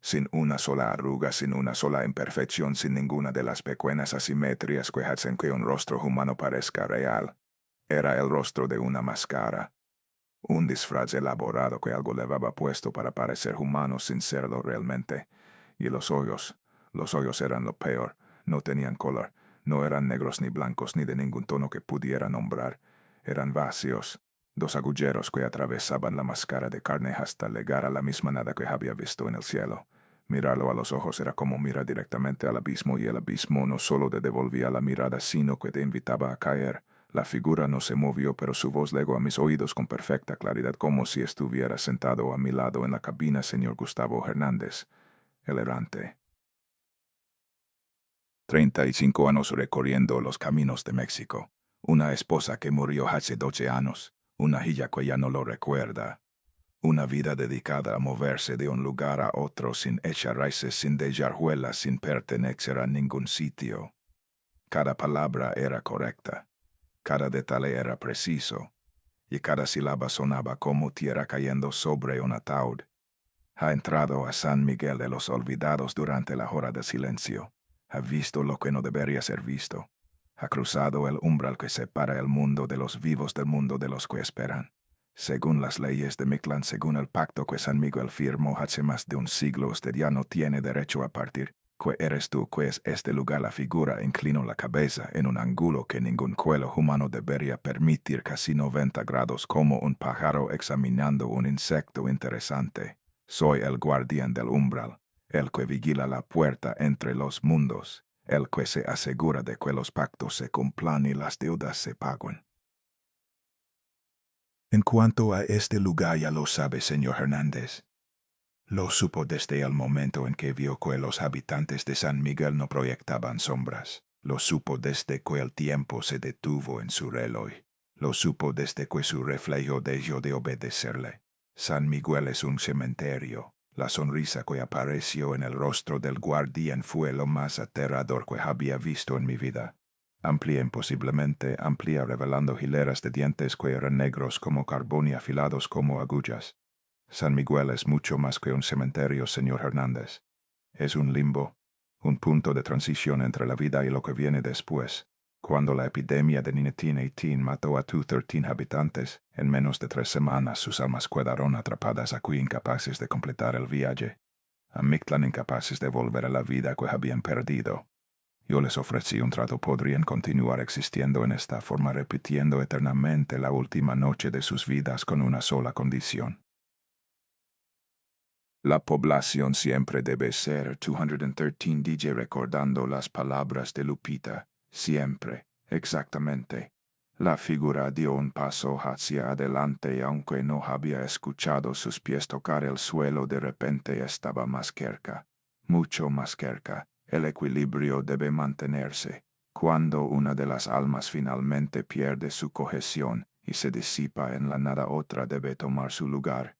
Sin una sola arruga, sin una sola imperfección, sin ninguna de las pequeñas asimetrías que hacen que un rostro humano parezca real. Era el rostro de una máscara. Un disfraz elaborado que algo llevaba puesto para parecer humano sin serlo realmente. Y los hoyos eran lo peor. No tenían color. No eran negros ni blancos ni de ningún tono que pudiera nombrar. Eran vacíos. Dos agujeros que atravesaban la máscara de carne hasta llegar a la misma nada que había visto en el cielo. Mirarlo a los ojos era como mirar directamente al abismo, y el abismo no solo te devolvía la mirada, sino que te invitaba a caer. La figura no se movió, pero su voz llegó a mis oídos con perfecta claridad, como si estuviera sentado a mi lado en la cabina señor Gustavo Hernández, el errante. 35 años recorriendo los caminos de México. Una esposa que murió hace 12 años. Una hija que ya no lo recuerda. Una vida dedicada a moverse de un lugar a otro sin echar raíces, sin dejar huellas, sin pertenecer a ningún sitio. Cada palabra era correcta. Cada detalle era preciso, y cada sílaba sonaba como tierra cayendo sobre un ataúd. Ha entrado a San Miguel de los Olvidados durante la hora de silencio. Ha visto lo que no debería ser visto. Ha cruzado el umbral que separa el mundo de los vivos del mundo de los que esperan. Según las leyes de Mictlán, según el pacto que San Miguel firmó hace más de un siglo, usted ya no tiene derecho a partir. Que eres tú, que es este lugar. La figura inclinó la cabeza en un ángulo que ningún cuello humano debería permitir, casi 90 grados, como un pájaro examinando un insecto interesante. Soy el guardián del umbral, el que vigila la puerta entre los mundos, el que se asegura de que los pactos se cumplan y las deudas se paguen. En cuanto a este lugar, ya lo sabe, señor Hernández. Lo supo desde el momento en que vio que los habitantes de San Miguel no proyectaban sombras. Lo supo desde que el tiempo se detuvo en su reloj. Lo supo desde que su reflejo dejó de obedecerle. San Miguel es un cementerio. La sonrisa que apareció en el rostro del guardián fue lo más aterrador que había visto en mi vida. Amplia, imposiblemente amplia, revelando hileras de dientes que eran negros como carbón y afilados como agujas. San Miguel es mucho más que un cementerio, señor Hernández. Es un limbo, un punto de transición entre la vida y lo que viene después. Cuando la epidemia de 1918 mató a 13 habitantes, en menos de 3 semanas sus almas quedaron atrapadas aquí, incapaces de completar el viaje. A Mictlán, incapaces de volver a la vida que habían perdido. Yo les ofrecí un trato: podrían continuar existiendo en esta forma, repitiendo eternamente la última noche de sus vidas con una sola condición. La población siempre debe ser 213 DJ, recordando las palabras de Lupita. Siempre, exactamente. La figura dio un paso hacia adelante y aunque no había escuchado sus pies tocar el suelo, de repente estaba más cerca. Mucho más cerca. El equilibrio debe mantenerse. Cuando una de las almas finalmente pierde su cohesión y se disipa en la nada, otra debe tomar su lugar.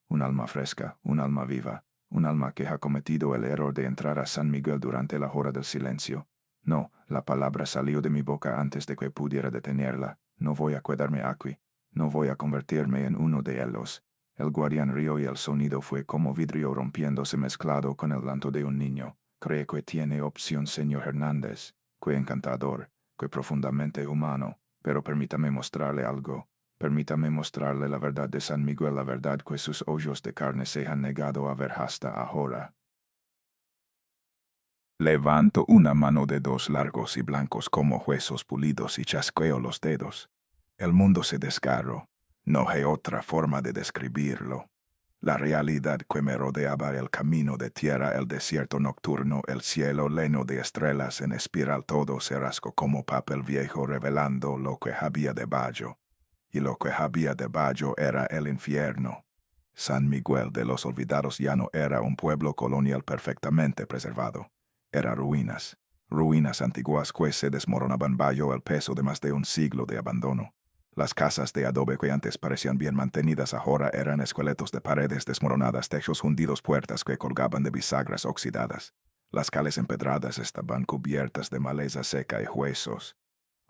Un alma fresca, un alma viva, un alma que ha cometido el error de entrar a San Miguel durante la hora del silencio. No, la palabra salió de mi boca antes de que pudiera detenerla. No voy a quedarme aquí. No voy a convertirme en uno de ellos. El guardián rió y el sonido fue como vidrio rompiéndose mezclado con el llanto de un niño. Cree que tiene opción, señor Hernández. Qué encantador, qué profundamente humano. Pero permítame mostrarle algo. Permítame mostrarle la verdad de San Miguel, la verdad que sus ojos de carne se han negado a ver hasta ahora. Levanto una mano de dedos largos y blancos como huesos pulidos y chasqueo los dedos. El mundo se desgarró. No hay otra forma de describirlo. La realidad que me rodeaba, el camino de tierra, el desierto nocturno, el cielo lleno de estrellas en espiral, todo se rasgó como papel viejo, revelando lo que había debajo. Y lo que había debajo era el infierno. San Miguel de los Olvidados ya no era un pueblo colonial perfectamente preservado. Era ruinas, ruinas antiguas que se desmoronaban bajo el peso de más de un siglo de abandono. Las casas de adobe que antes parecían bien mantenidas ahora eran esqueletos de paredes desmoronadas, techos hundidos, puertas que colgaban de bisagras oxidadas. Las calles empedradas estaban cubiertas de maleza seca y huesos.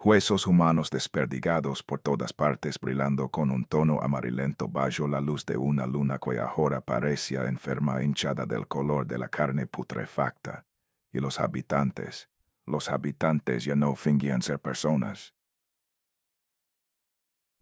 Huesos humanos desperdigados por todas partes, brillando con un tono amarillento bajo la luz de una luna que ahora parecía enferma, hinchada del color de la carne putrefacta. Y los habitantes ya no fingían ser personas.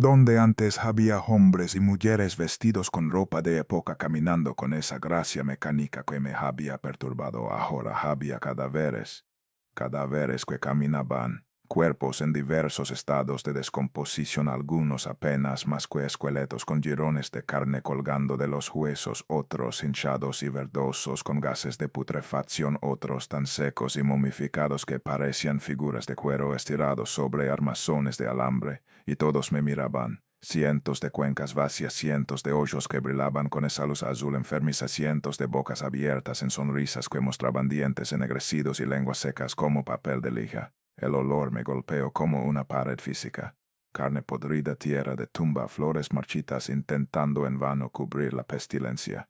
Donde antes había hombres y mujeres vestidos con ropa de época caminando con esa gracia mecánica que me había perturbado, ahora había cadáveres. Cadáveres que caminaban, cuerpos en diversos estados de descomposición, algunos apenas más que esqueletos con jirones de carne colgando de los huesos, otros hinchados y verdosos con gases de putrefacción, otros tan secos y momificados que parecían figuras de cuero estirados sobre armazones de alambre, y todos me miraban. Cientos de cuencas vacías, cientos de hoyos que brillaban con esa luz azul enfermiza, cientos de bocas abiertas en sonrisas que mostraban dientes ennegrecidos y lenguas secas como papel de lija. El olor me golpeó como una pared física. Carne podrida, tierra de tumba, flores marchitas intentando en vano cubrir la pestilencia.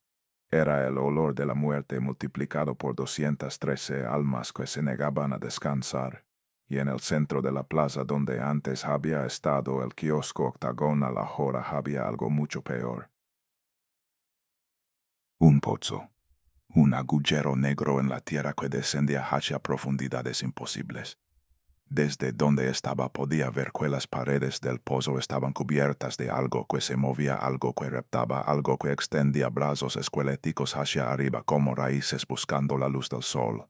Era el olor de la muerte multiplicado por 213 almas que se negaban a descansar. Y en el centro de la plaza donde antes había estado el kiosco octagonal, ahora había algo mucho peor. Un pozo, un agujero negro en la tierra que descendía hacia profundidades imposibles. Desde donde estaba podía ver que las paredes del pozo estaban cubiertas de algo que se movía, algo que reptaba, algo que extendía brazos esqueléticos hacia arriba como raíces buscando la luz del sol.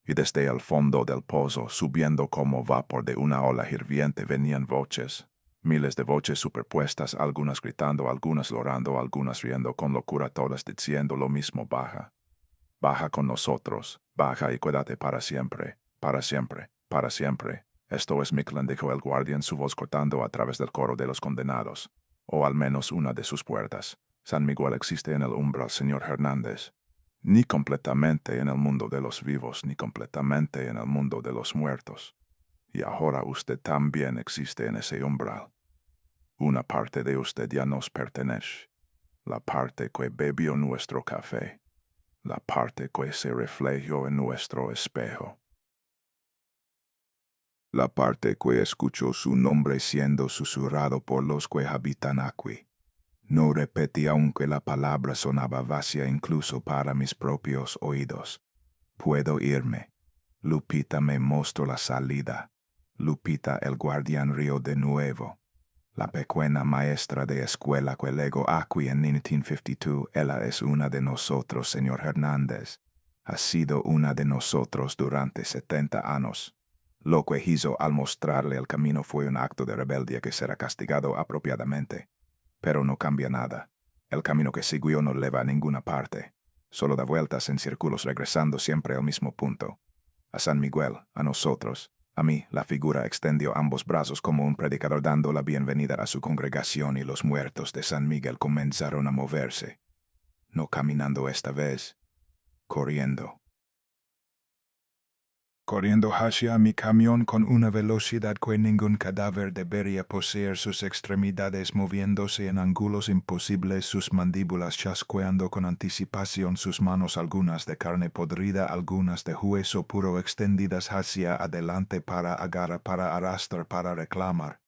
Y desde el fondo del pozo, subiendo como vapor de una ola hirviente, venían voces. Miles de voces superpuestas, algunas gritando, algunas llorando, algunas riendo con locura, todas diciendo lo mismo: baja. Baja con nosotros, baja y quédate para siempre, para siempre, para siempre. Esto es Mictlan, dijo el guardián, su voz cortando a través del coro de los condenados. O al menos una de sus puertas. San Miguel existe en el umbral, señor Hernández. Ni completamente en el mundo de los vivos, ni completamente en el mundo de los muertos. Y ahora usted también existe en ese umbral. Una parte de usted ya nos pertenece. La parte que bebió nuestro café. La parte que se reflejó en nuestro espejo. La parte que escuchó su nombre siendo susurrado por los que habitan aquí. No repetí aunque la palabra sonaba vacía incluso para mis propios oídos. Puedo irme. Lupita me mostró la salida. Lupita, el guardián, rió de nuevo. La pequeña maestra de escuela que llegó aquí en 1952, ella es una de nosotros, señor Hernández. Ha sido una de nosotros durante 70 años. Lo que hizo al mostrarle el camino fue un acto de rebeldía que será castigado apropiadamente. Pero no cambia nada. El camino que siguió no lleva a ninguna parte. Solo da vueltas en círculos regresando siempre al mismo punto. A San Miguel, a nosotros, a mí, la figura extendió ambos brazos como un predicador dando la bienvenida a su congregación, y los muertos de San Miguel comenzaron a moverse. No caminando esta vez, corriendo. Corriendo hacia mi camión con una velocidad que ningún cadáver debería poseer, sus extremidades moviéndose en ángulos imposibles, sus mandíbulas chasqueando con anticipación, sus manos, algunas de carne podrida, algunas de hueso puro, extendidas hacia adelante para agarrar, para arrastrar, para reclamar.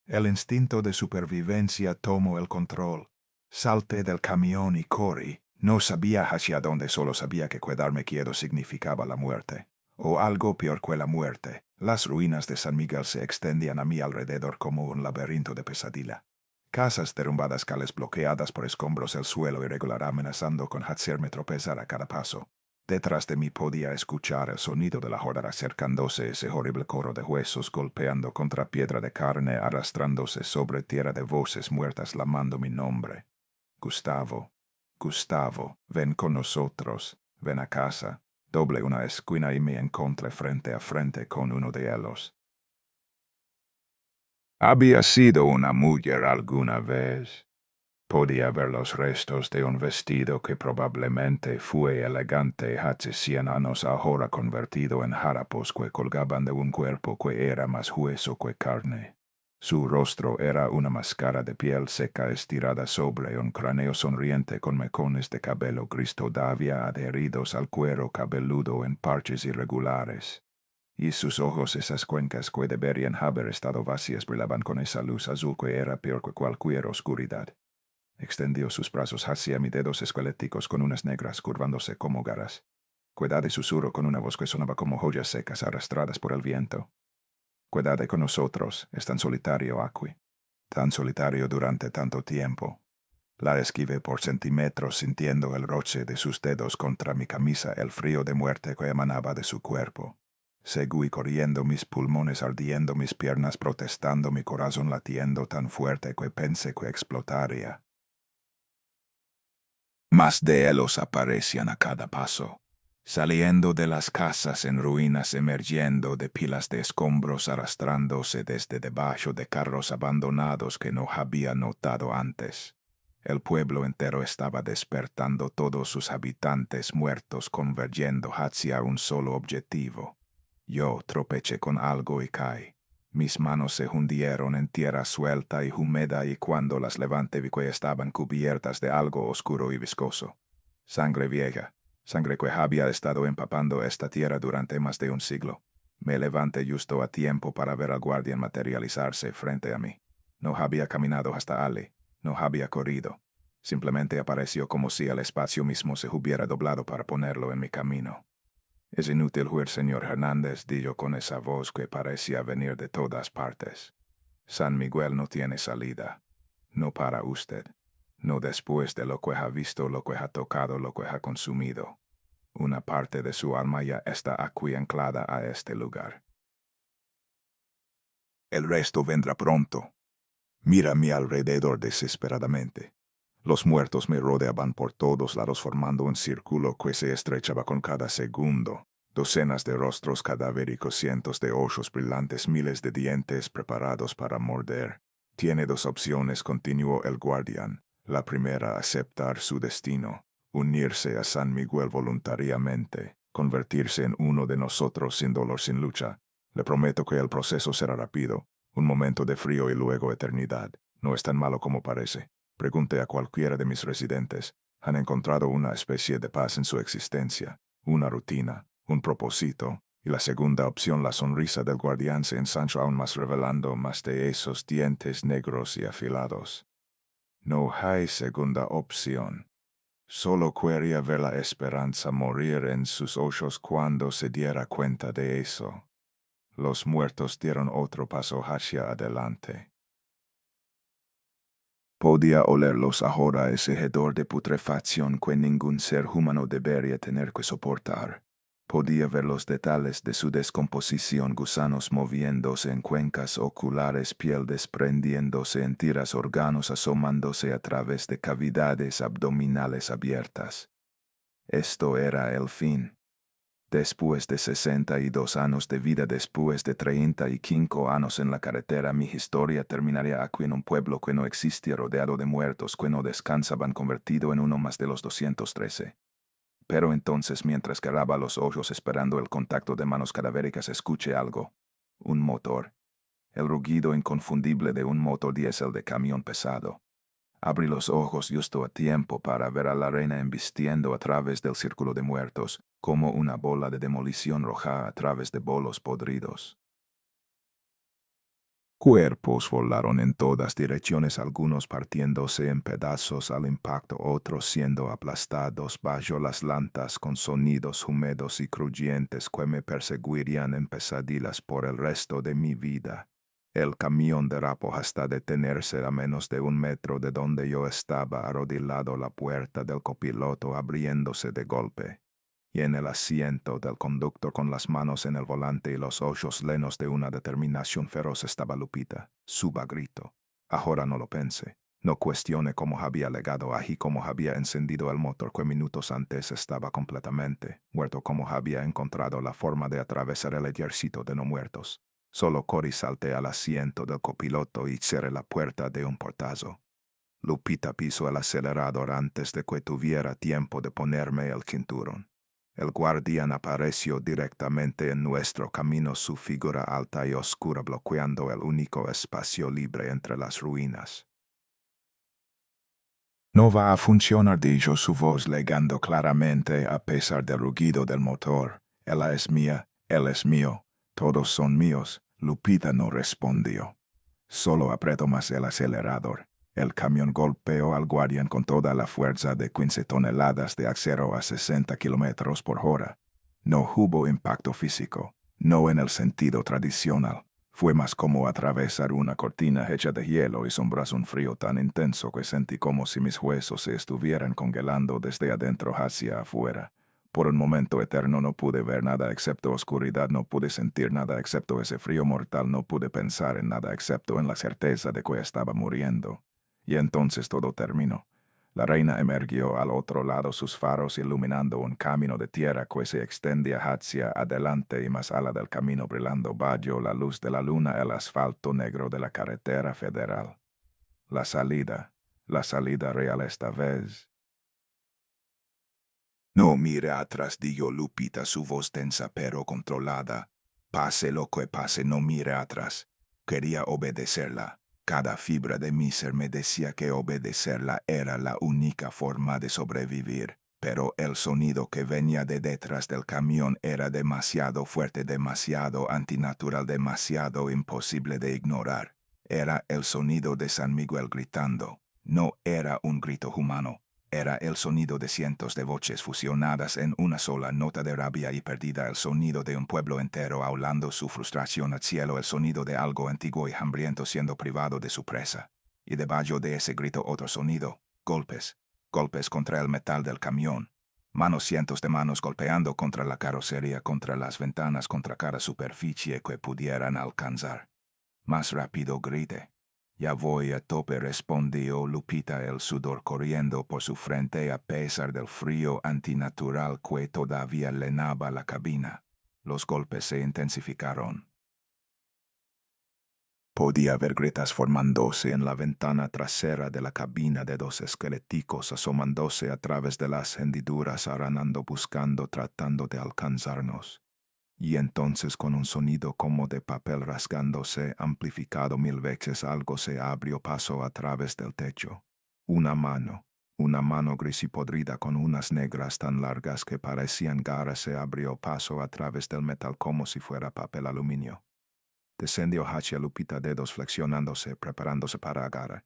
El instinto de supervivencia tomó el control. Salté del camión y corrí. No sabía hacia dónde, solo sabía que quedarme quieto significaba la muerte. O algo peor que la muerte. Las ruinas de San Miguel se extendían a mi alrededor como un laberinto de pesadilla. Casas derrumbadas, calles bloqueadas por escombros, el suelo irregular amenazando con hacerme tropezar a cada paso. Detrás de mí podía escuchar el sonido de la horda acercándose, ese horrible coro de huesos golpeando contra piedra de carne, arrastrándose sobre tierra de voces muertas, llamando mi nombre. Gustavo, Gustavo, ven con nosotros, ven a casa. Doblé una esquina y me encontré frente a frente con uno de ellos. ¿Había sido una mujer alguna vez? Podía ver los restos de un vestido que probablemente fue elegante hace 100 años, ahora convertido en harapos que colgaban de un cuerpo que era más hueso que carne. Su rostro era una máscara de piel seca estirada sobre un cráneo sonriente con mechones de cabello gris todavía adheridos al cuero cabeludo en parches irregulares. Y sus ojos, esas cuencas que deberían haber estado vacías, brillaban con esa luz azul que era peor que cualquier oscuridad. Extendió sus brazos hacia mis dedos esqueléticos con unas negras curvándose como garras. Cuidado, susurró con una voz que sonaba como joyas secas arrastradas por el viento. Cuidado con nosotros, es tan solitario aquí. tan solitario durante tanto tiempo. La esquivé por centímetros sintiendo el roce de sus dedos contra mi camisa, el frío de muerte que emanaba de su cuerpo. Seguí corriendo, mis pulmones ardiendo, mis piernas protestando, mi corazón latiendo tan fuerte que pensé que explotaría. Más de ellos aparecían a cada paso, saliendo de las casas en ruinas, emergiendo de pilas de escombros, arrastrándose desde debajo de carros abandonados que no había notado antes. El pueblo entero estaba despertando, todos sus habitantes muertos convergiendo hacia un solo objetivo. Yo tropecé con algo y caí. Mis manos se hundieron en tierra suelta y húmeda, y cuando las levanté vi que estaban cubiertas de algo oscuro y viscoso. Sangre vieja, sangre que había estado empapando esta tierra durante más de un siglo. Me levanté justo a tiempo para ver al guardián materializarse frente a mí. No había caminado hasta Ali, no había corrido. Simplemente apareció como si el espacio mismo se hubiera doblado para ponerlo en mi camino. Es inútil huir, señor Hernández, di yo con esa voz que parecía venir de todas partes. San Miguel no tiene salida. No para usted. No después de lo que ha visto, lo que ha tocado, lo que ha consumido. Una parte de su alma ya está aquí anclada a este lugar. El resto vendrá pronto. Mira a mi alrededor desesperadamente. Los muertos me rodeaban por todos lados formando un círculo que se estrechaba con cada segundo. Docenas de rostros cadavéricos, cientos de ojos brillantes, miles de dientes preparados para morder. Tiene dos opciones, continuó el guardián. La primera, aceptar su destino, unirse a San Miguel voluntariamente, convertirse en uno de nosotros sin dolor, sin lucha. Le prometo que el proceso será rápido, un momento de frío y luego eternidad. No es tan malo como parece. Pregunte a cualquiera de mis residentes. Han encontrado una especie de paz en su existencia, una rutina, un propósito, y la segunda opción, la sonrisa del guardián se ensanchó aún más revelando más de esos dientes negros y afilados. No hay segunda opción. Solo quería ver la esperanza morir en sus ojos cuando se diera cuenta de eso. Los muertos dieron otro paso hacia adelante. Podía olerlos ahora, ese hedor de putrefacción que ningún ser humano debería tener que soportar. Podía ver los detalles de su descomposición, gusanos moviéndose en cuencas oculares, piel desprendiéndose en tiras, órganos asomándose a través de cavidades abdominales abiertas. Esto era el fin. Después de 62 años de vida, después de 35 años en la carretera, mi historia terminaría aquí en un pueblo que no existía, rodeado de muertos que no descansaban, convertido en uno más de los 213. Pero entonces, mientras cerraba los ojos esperando el contacto de manos cadavéricas, escuché algo. Un motor. El rugido inconfundible de un motor diésel de camión pesado. Abrí los ojos justo a tiempo para ver a la reina embistiendo a través del círculo de muertos, como una bola de demolición roja a través de bolos podridos. Cuerpos volaron en todas direcciones, algunos partiéndose en pedazos al impacto, otros siendo aplastados bajo las lantas con sonidos húmedos y crujientes que me perseguirían en pesadillas por el resto de mi vida. El camión derrapó hasta detenerse a menos de 1 metro de donde yo estaba arrodillado, la puerta del copiloto abriéndose de golpe. Y en el asiento del conductor, con las manos en el volante y los ojos llenos de una determinación feroz, estaba Lupita. Suba grito. Ahora no lo pensé. No cuestione cómo había llegado allí, cómo había encendido el motor que minutos antes estaba completamente muerto, cómo había encontrado la forma de atravesar el ejército de no muertos. Solo corrí, salté al asiento del copiloto y cerré la puerta de un portazo. Lupita pisó el acelerador antes de que tuviera tiempo de ponerme el cinturón. El guardián apareció directamente en nuestro camino, su figura alta y oscura bloqueando el único espacio libre entre las ruinas. No va a funcionar, dijo su voz, legando claramente a pesar del rugido del motor. Ella es mía, él es mío, todos son míos. Lupita no respondió. Solo apretó más el acelerador. El camión golpeó al guardián con toda la fuerza de 15 toneladas de acero a 60 kilómetros por hora. No hubo impacto físico, no en el sentido tradicional. Fue más como atravesar una cortina hecha de hielo y sombras, un frío tan intenso que sentí como si mis huesos se estuvieran congelando desde adentro hacia afuera. Por un momento eterno no pude ver nada excepto oscuridad, no pude sentir nada excepto ese frío mortal, no pude pensar en nada excepto en la certeza de que estaba muriendo. Y entonces todo terminó. La reina emergió al otro lado, sus faros iluminando un camino de tierra que se extendía hacia adelante y más allá del camino brillando bajo la luz de la luna el asfalto negro de la carretera federal. La salida real esta vez. No mire atrás, dijo Lupita, su voz tensa pero controlada. Pase lo que pase, no mire atrás. Quería obedecerla. Cada fibra de mi ser me decía que obedecerla era la única forma de sobrevivir. Pero el sonido que venía de detrás del camión era demasiado fuerte, demasiado antinatural, demasiado imposible de ignorar. Era el sonido de San Miguel gritando. No era un grito humano. Era el sonido de cientos de voces fusionadas en una sola nota de rabia y perdida, el sonido de un pueblo entero aulando su frustración al cielo, el sonido de algo antiguo y hambriento siendo privado de su presa. Y debajo de ese grito otro sonido, golpes contra el metal del camión. Cientos de manos golpeando contra la carrocería, contra las ventanas, contra cada superficie que pudieran alcanzar. Más rápido grité. Ya voy a tope, respondió Lupita, el sudor corriendo por su frente a pesar del frío antinatural que todavía llenaba la cabina. Los golpes se intensificaron. Podía ver grietas formándose en la ventana trasera de la cabina, de dos esqueléticos asomándose a través de las hendiduras, aranando, buscando, tratando de alcanzarnos. Y entonces, con un sonido como de papel rasgándose, amplificado 1000 veces, algo se abrió paso a través del techo. Una mano gris y podrida con unas negras tan largas que parecían garras, se abrió paso a través del metal como si fuera papel aluminio. Descendió hacia Lupita, dedos flexionándose, preparándose para agarrar.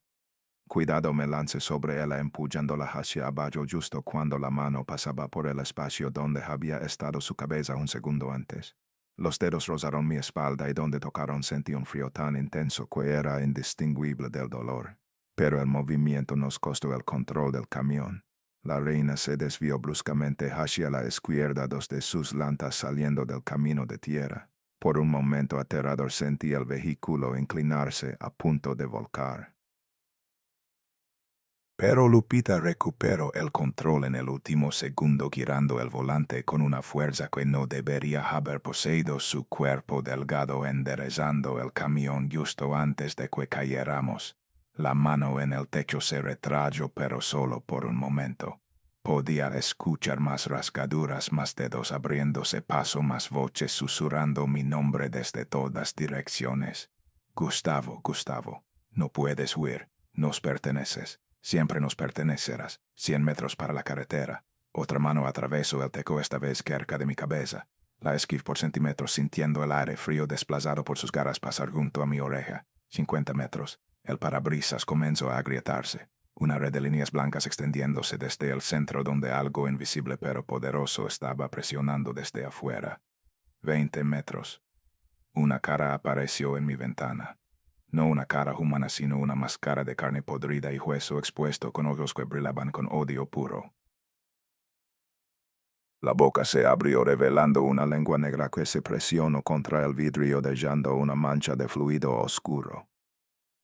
Cuidado, me lancé sobre ella empujándola hacia abajo justo cuando la mano pasaba por el espacio donde había estado su cabeza un segundo antes. Los dedos rozaron mi espalda y donde tocaron sentí un frío tan intenso que era indistinguible del dolor. Pero el movimiento nos costó el control del camión. La reina se desvió bruscamente hacia la izquierda, dos de sus lantas saliendo del camino de tierra. Por un momento aterrador sentí el vehículo inclinarse a punto de volcar. Pero Lupita recuperó el control en el último segundo, girando el volante con una fuerza que no debería haber poseído su cuerpo delgado, enderezando el camión justo antes de que cayéramos. La mano en el techo se retrayó, pero solo por un momento. Podía escuchar más rasgaduras, más dedos abriéndose paso, más voces susurrando mi nombre desde todas direcciones. Gustavo, Gustavo, no puedes huir, nos perteneces. Siempre nos pertenecerás. 100 metros para la carretera. Otra mano atravesó el techo, esta vez cerca de mi cabeza. La esquivé por centímetros, sintiendo el aire frío desplazado por sus garras pasar junto a mi oreja. 50 metros. El parabrisas comenzó a agrietarse. Una red de líneas blancas extendiéndose desde el centro donde algo invisible pero poderoso estaba presionando desde afuera. 20 metros. Una cara apareció en mi ventana. No una cara humana, sino una máscara de carne podrida y hueso expuesto, con ojos que brillaban con odio puro. La boca se abrió revelando una lengua negra que se presionó contra el vidrio, dejando una mancha de fluido oscuro.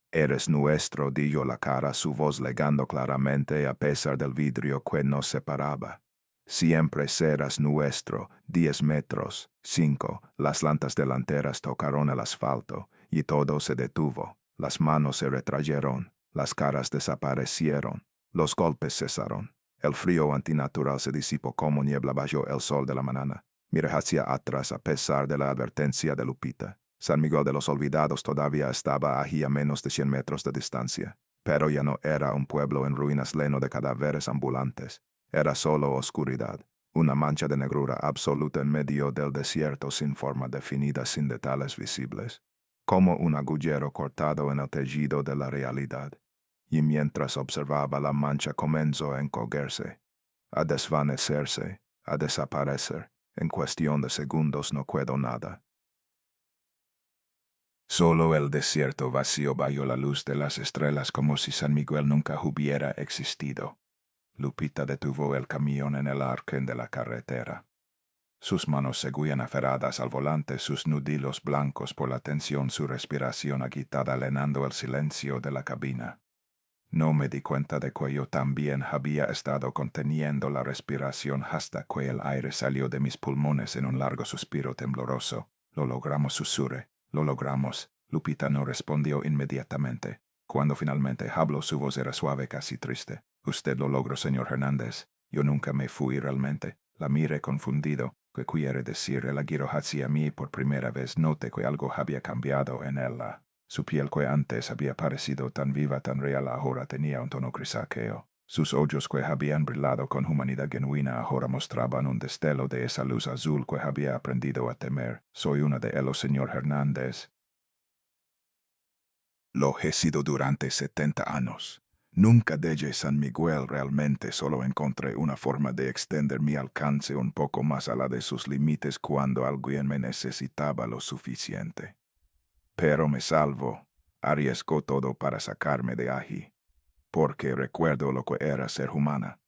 Eres nuestro, dijo la cara, su voz legando claramente a pesar del vidrio que nos separaba. Siempre serás nuestro. 10 metros. 5. Las lantas delanteras tocaron el asfalto y todo se detuvo. Las manos se retrayeron. Las caras desaparecieron. Los golpes cesaron. El frío antinatural se disipó como niebla bajo el sol de la mañana. Miré hacia atrás a pesar de la advertencia de Lupita. San Miguel de los Olvidados todavía estaba allí a menos de 100 metros de distancia. Pero ya no era un pueblo en ruinas lleno de cadáveres ambulantes. Era solo oscuridad, una mancha de negrura absoluta en medio del desierto, sin forma definida, sin detalles visibles, como un agujero cortado en el tejido de la realidad. Y mientras observaba, la mancha comenzó a encogerse, a desvanecerse, a desaparecer. En cuestión de segundos no quedó nada. Solo el desierto vacío bajo la luz de las estrellas como si San Miguel nunca hubiera existido. Lupita detuvo el camión en el arquen de la carretera. Sus manos seguían aferradas al volante, sus nudillos blancos por la tensión, su respiración agitada llenando el silencio de la cabina. No me di cuenta de que yo también había estado conteniendo la respiración hasta que el aire salió de mis pulmones en un largo suspiro tembloroso. Lo logramos, susurré. Lo logramos. Lupita no respondió inmediatamente. Cuando finalmente habló, su voz era suave, casi triste. Usted lo logró, señor Hernández. Yo nunca me fui realmente. La miré confundido. ¿Qué quiere decir? Él giró hacia mí por primera vez. Noté que algo había cambiado en ella. Su piel que antes había parecido tan viva, tan real, ahora tenía un tono grisáceo. Sus ojos que habían brillado con humanidad genuina ahora mostraban un destello de esa luz azul que había aprendido a temer. Soy uno de ellos, señor Hernández. Lo he sido durante 70 años. Nunca desde San Miguel realmente solo encontré una forma de extender mi alcance un poco más allá de sus límites cuando alguien me necesitaba lo suficiente. Pero me salvo, arriesgó todo para sacarme de allí, porque recuerdo lo que era ser humana.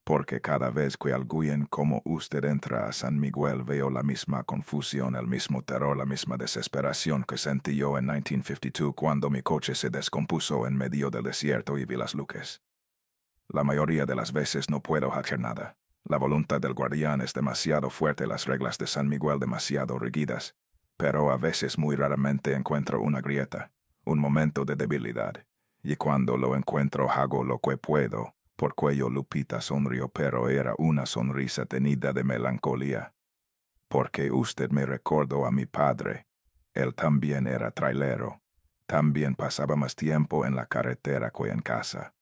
Porque cada vez que alguien como usted entra a San Miguel veo la misma confusión, el mismo terror, la misma desesperación que sentí yo en 1952 cuando mi coche se descompuso en medio del desierto y vi las luces. La mayoría de las veces no puedo hacer nada. La voluntad del guardián es demasiado fuerte, las reglas de San Miguel demasiado rígidas, pero a veces muy raramente encuentro una grieta, un momento de debilidad, y cuando lo encuentro hago lo que puedo. Por cuello Lupita sonrió, pero era una sonrisa tenida de melancolía. Porque usted me recordó a mi padre. Él también era trailero. También pasaba más tiempo en la carretera que en casa.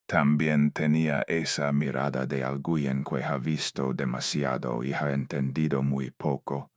También tenía esa mirada de alguien que ha visto demasiado y ha entendido muy poco.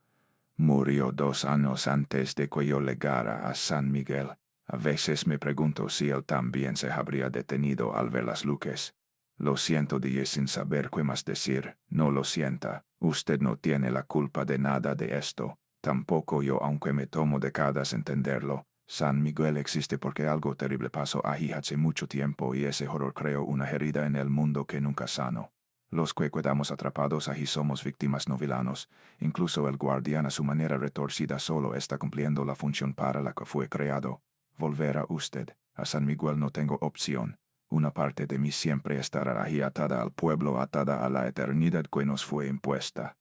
Murió 2 años antes de que yo llegara a San Miguel. A veces me pregunto si él también se habría detenido al ver las luces. Lo siento, dije sin saber qué más decir. No lo sienta. Usted no tiene la culpa de nada de esto. Tampoco yo, aunque me tomo décadas entenderlo. San Miguel existe porque algo terrible pasó allí hace mucho tiempo y ese horror creó una herida en el mundo que nunca sanó. Los que quedamos atrapados allí somos víctimas, no villanos. Incluso el guardián a su manera retorcida solo está cumpliendo la función para la que fue creado. Volver a usted. A San Miguel no tengo opción. Una parte de mí siempre estará allí atada al pueblo, atada a la eternidad que nos fue impuesta.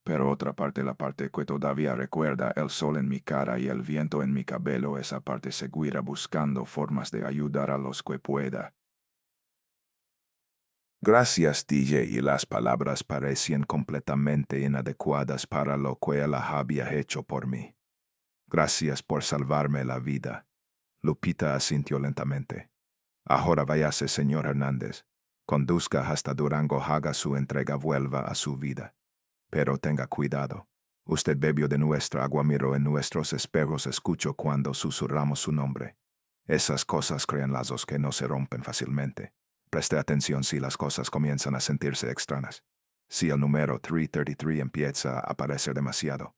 Pero otra parte, la parte que todavía recuerda el sol en mi cara y el viento en mi cabello, esa parte seguirá buscando formas de ayudar a los que pueda. Gracias, DJ, y las palabras parecían completamente inadecuadas para lo que él había hecho por mí. Gracias por salvarme la vida. Lupita asintió lentamente. Ahora váyase, señor Hernández. Conduzca hasta Durango, haga su entrega, vuelva a su vida. Pero tenga cuidado. Usted bebió de nuestra agua, miró en nuestros espejos, escuchó cuando susurramos su nombre. Esas cosas crean lazos que no se rompen fácilmente. Preste atención si las cosas comienzan a sentirse extrañas. Si el número 333 empieza a aparecer demasiado.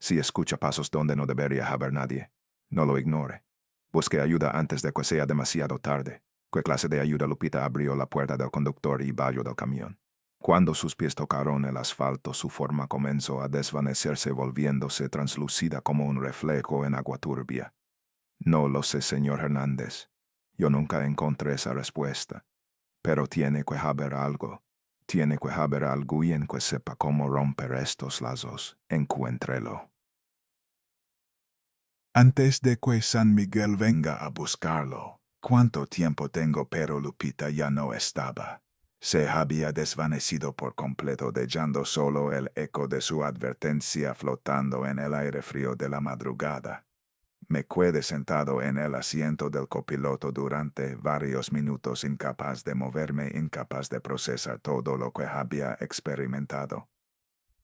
Si escucha pasos donde no debería haber nadie, no lo ignore. Busque ayuda antes de que sea demasiado tarde. ¿Qué clase de ayuda? Lupita abrió la puerta del conductor y bajó del camión. Cuando sus pies tocaron el asfalto, su forma comenzó a desvanecerse, volviéndose translúcida como un reflejo en agua turbia. No lo sé, señor Hernández. Yo nunca encontré esa respuesta. Pero tiene que haber algo. Tiene que haber alguien que sepa cómo romper estos lazos. Encuéntrelo. Antes de que San Miguel venga a buscarlo, ¿cuánto tiempo tengo? Pero Lupita ya no estaba. Se había desvanecido por completo, dejando solo el eco de su advertencia flotando en el aire frío de la madrugada. Me quedé sentado en el asiento del copiloto durante varios minutos, incapaz de moverme, incapaz de procesar todo lo que había experimentado.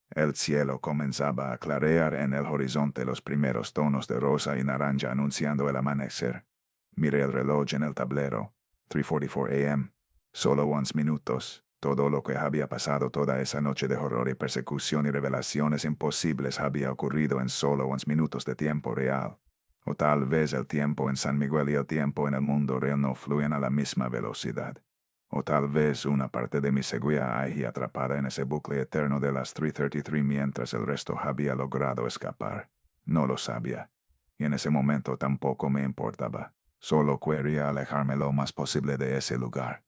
El cielo comenzaba a clarear en el horizonte, los primeros tonos de rosa y naranja anunciando el amanecer. Miré el reloj en el tablero. 3:44 a.m. Solo 11 minutos. Todo lo que había pasado toda esa noche de horror y persecución y revelaciones imposibles había ocurrido en solo unos minutos de tiempo real. O tal vez el tiempo en San Miguel y el tiempo en el mundo real no fluyen a la misma velocidad. O tal vez una parte de mí seguía ahí atrapada en ese bucle eterno de las 3:33 mientras el resto había logrado escapar. No lo sabía. Y en ese momento tampoco me importaba. Solo quería alejarme lo más posible de ese lugar.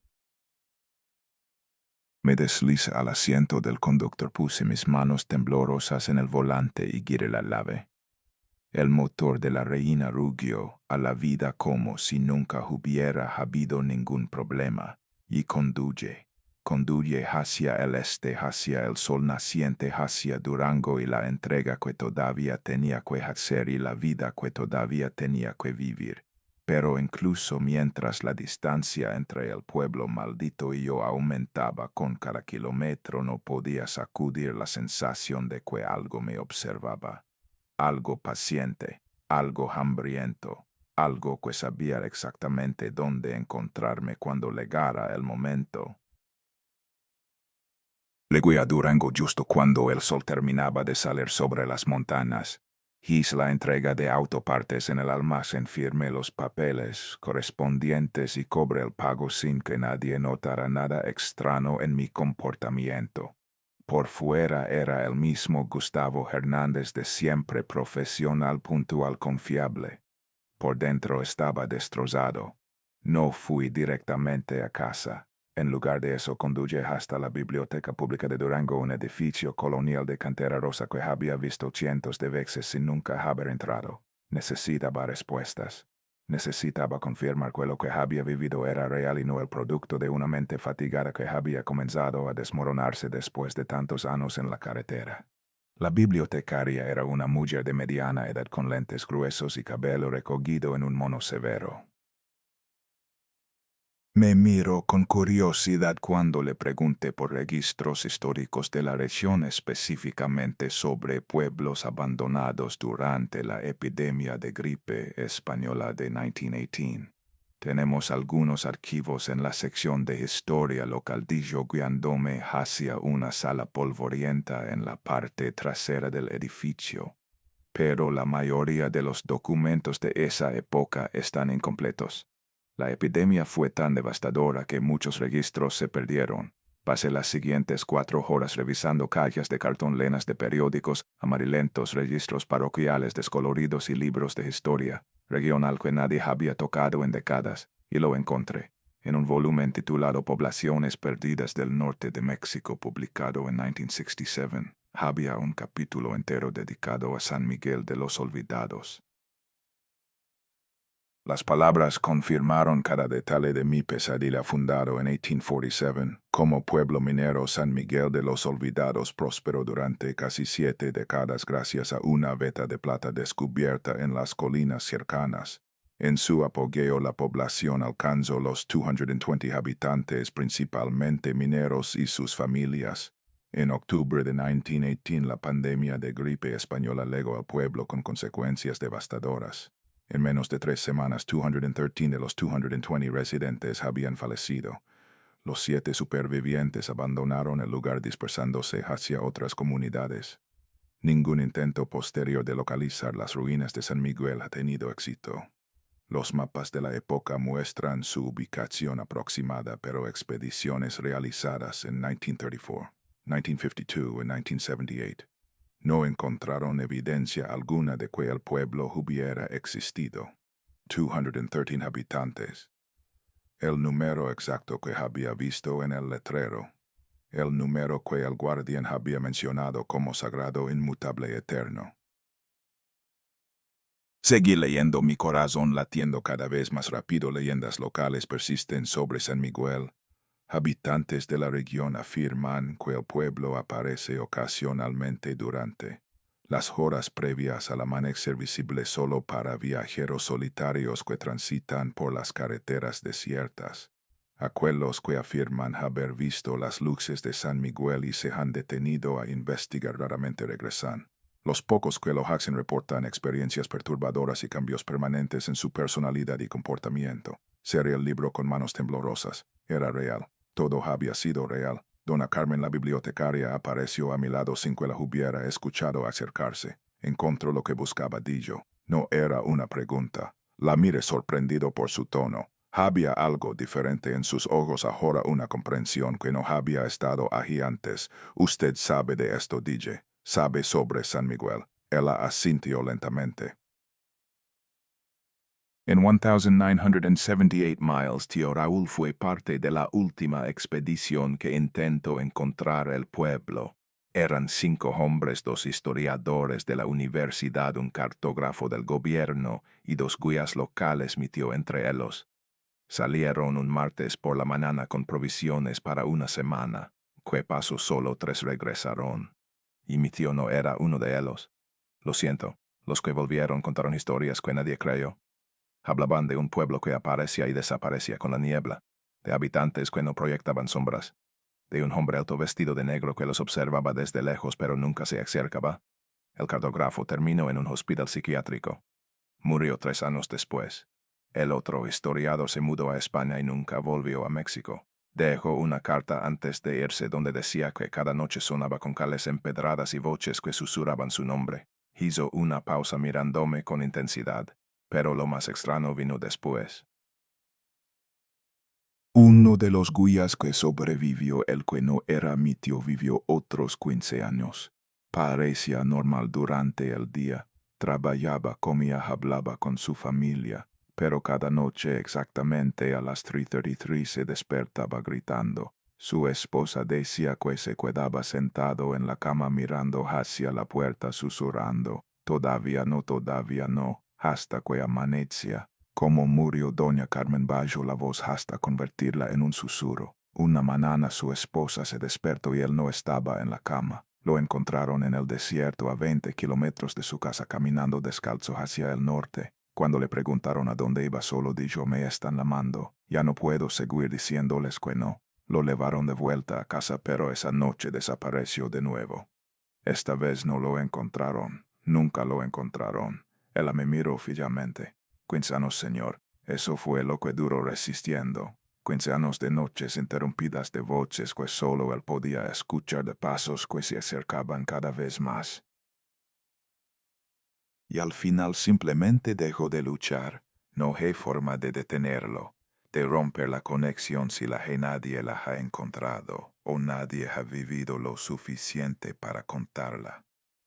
Me deslizé al asiento del conductor, puse mis manos temblorosas en el volante y giré la llave. El motor de la Reina rugió a la vida como si nunca hubiera habido ningún problema, y conduye hacia el este, hacia el sol naciente, hacia Durango y la entrega que todavía tenía que hacer y la vida que todavía tenía que vivir. Pero incluso mientras la distancia entre el pueblo maldito y yo aumentaba con cada kilómetro, no podía sacudir la sensación de que algo me observaba. Algo paciente, algo hambriento, algo que sabía exactamente dónde encontrarme cuando llegara el momento. Llegué a Durango justo cuando el sol terminaba de salir sobre las montañas. Hice la entrega de autopartes en el almacén, firmé los papeles correspondientes y cobré el pago sin que nadie notara nada extraño en mi comportamiento. Por fuera era el mismo Gustavo Hernández de siempre, profesional, puntual, confiable. Por dentro estaba destrozado. No fui directamente a casa. En lugar de eso, conduje hasta la Biblioteca Pública de Durango, un edificio colonial de cantera rosa que había visto cientos de veces sin nunca haber entrado. Necesitaba respuestas. Necesitaba confirmar que lo que había vivido era real y no el producto de una mente fatigada que había comenzado a desmoronarse después de tantos años en la carretera. La bibliotecaria era una mujer de mediana edad con lentes gruesos y cabello recogido en un mono severo. Me miró con curiosidad cuando le pregunté por registros históricos de la región, específicamente sobre pueblos abandonados durante la epidemia de gripe española de 1918. Tenemos algunos archivos en la sección de historia local, dijo guiándome hacia una sala polvorienta en la parte trasera del edificio. Pero la mayoría de los documentos de esa época están incompletos. La epidemia fue tan devastadora que muchos registros se perdieron. Pasé las siguientes 4 horas revisando cajas de cartón llenas de periódicos amarillentos, registros parroquiales descoloridos y libros de historia regional que nadie había tocado en décadas, y lo encontré en un volumen titulado Poblaciones Perdidas del Norte de México, publicado en 1967. Había un capítulo entero dedicado a San Miguel de los Olvidados. Las palabras confirmaron cada detalle de mi pesadilla. Fundado en 1847, como pueblo minero, San Miguel de los Olvidados prosperó durante casi 7 décadas gracias a una veta de plata descubierta en las colinas cercanas. En su apogeo, la población alcanzó los 220 habitantes, principalmente mineros y sus familias. En octubre de 1918, la pandemia de gripe española llegó al pueblo con consecuencias devastadoras. En menos de 3 semanas, 213 de los 220 residentes habían fallecido. Los 7 supervivientes abandonaron el lugar dispersándose hacia otras comunidades. Ningún intento posterior de localizar las ruinas de San Miguel ha tenido éxito. Los mapas de la época muestran su ubicación aproximada, pero expediciones realizadas en 1934, 1952 y 1978 no encontraron evidencia alguna de que el pueblo hubiera existido. 213 habitantes. El número exacto que había visto en el letrero. El número que el guardián había mencionado como sagrado, inmutable, eterno. Seguí leyendo, mi corazón latiendo cada vez más rápido. Leyendas locales persisten sobre San Miguel. Habitantes de la región afirman que el pueblo aparece ocasionalmente durante las horas previas al amanecer, visible solo para viajeros solitarios que transitan por las carreteras desiertas. Aquellos que afirman haber visto las luces de San Miguel y se han detenido a investigar raramente regresan. Los pocos que lo hacen reportan experiencias perturbadoras y cambios permanentes en su personalidad y comportamiento. Cerré el libro con manos temblorosas. Era real. Todo había sido real. Dona Carmen, la bibliotecaria, apareció a mi lado sin que la hubiera escuchado acercarse. Encontró lo que buscaba, dijo. No era una pregunta. La miré sorprendido por su tono. Había algo diferente en sus ojos ahora, una comprensión que no había estado allí antes. Usted sabe de esto, dije. Sabe sobre San Miguel. Ella asintió lentamente. En 1978 miles, tío Raúl fue parte de la última expedición que intentó encontrar el pueblo. Eran 5 hombres, 2 historiadores de la universidad, un cartógrafo del gobierno y 2 guías locales, mi tío entre ellos. Salieron un martes por la mañana con provisiones para una semana. Que pasó, solo 3 regresaron. Y mi tío no era uno de ellos. Lo siento, los que volvieron contaron historias que nadie creyó. Hablaban de un pueblo que aparecía y desaparecía con la niebla, de habitantes que no proyectaban sombras, de un hombre alto vestido de negro que los observaba desde lejos pero nunca se acercaba. El cartógrafo terminó en un hospital psiquiátrico. Murió 3 años después. El otro historiador se mudó a España y nunca volvió a México. Dejó una carta antes de irse donde decía que cada noche sonaba con calles empedradas y voces que susurraban su nombre. Hizo una pausa mirándome con intensidad, pero lo más extraño vino después. Uno de los guías que sobrevivió, el que no era mi tío, vivió otros 15 años. Parecía normal durante el día. Trabajaba, comía, hablaba con su familia, pero cada noche exactamente a las 3:33 se despertaba gritando. Su esposa decía que se quedaba sentado en la cama mirando hacia la puerta susurrando, todavía no, hasta que amanecía. Como murió doña Carmen, bajó la voz hasta convertirla en un susurro. Una mañana su esposa se despertó y él no estaba en la cama. Lo encontraron en el desierto a 20 kilómetros de su casa caminando descalzo hacia el norte. Cuando le preguntaron a dónde iba, solo dijo: me están llamando. Ya no puedo seguir diciéndoles que no. Lo llevaron de vuelta a casa, pero esa noche desapareció de nuevo. Esta vez no lo encontraron. Nunca lo encontraron. Ella me miró fijamente. 15 años, señor. Eso fue lo que duró resistiendo. 15 años de noches interrumpidas de voces que solo él podía escuchar, de pasos que se acercaban cada vez más. Y al final simplemente dejó de luchar. No hay forma de detenerlo, de romper la conexión si nadie la ha encontrado o nadie ha vivido lo suficiente para contarla.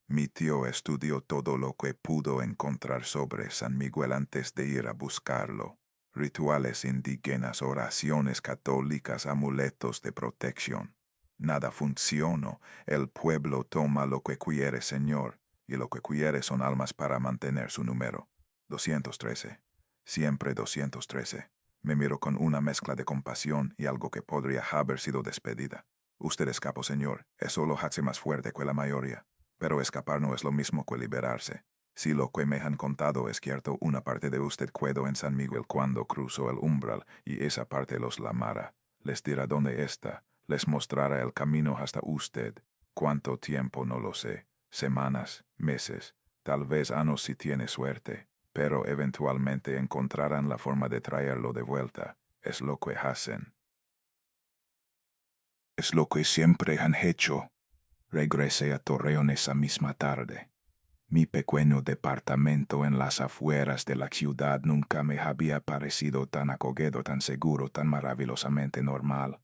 Mi tío estudió todo lo que pudo encontrar sobre San Miguel antes de ir a buscarlo. Rituales indígenas, oraciones católicas, amuletos de protección. Nada funcionó. El pueblo toma lo que quiere, señor, y lo que quiere son almas para mantener su número. 213. Siempre 213. Me miró con una mezcla de compasión y algo que podría haber sido despedida. Usted escapó, señor. Eso lo hace más fuerte que la mayoría. Pero escapar no es lo mismo que liberarse. Si lo que me han contado es cierto, una parte de usted quedó en San Miguel cuando cruzó el umbral y esa parte los llamará. Les dirá dónde está, les mostrará el camino hasta usted. ¿Cuánto tiempo? No lo sé. Semanas, meses, tal vez años si tiene suerte. Pero eventualmente encontrarán la forma de traerlo de vuelta. Es lo que hacen. Es lo que siempre han hecho. Regresé a Torreón esa misma tarde. Mi pequeño departamento en las afueras de la ciudad nunca me había parecido tan acogedor, tan seguro, tan maravillosamente normal.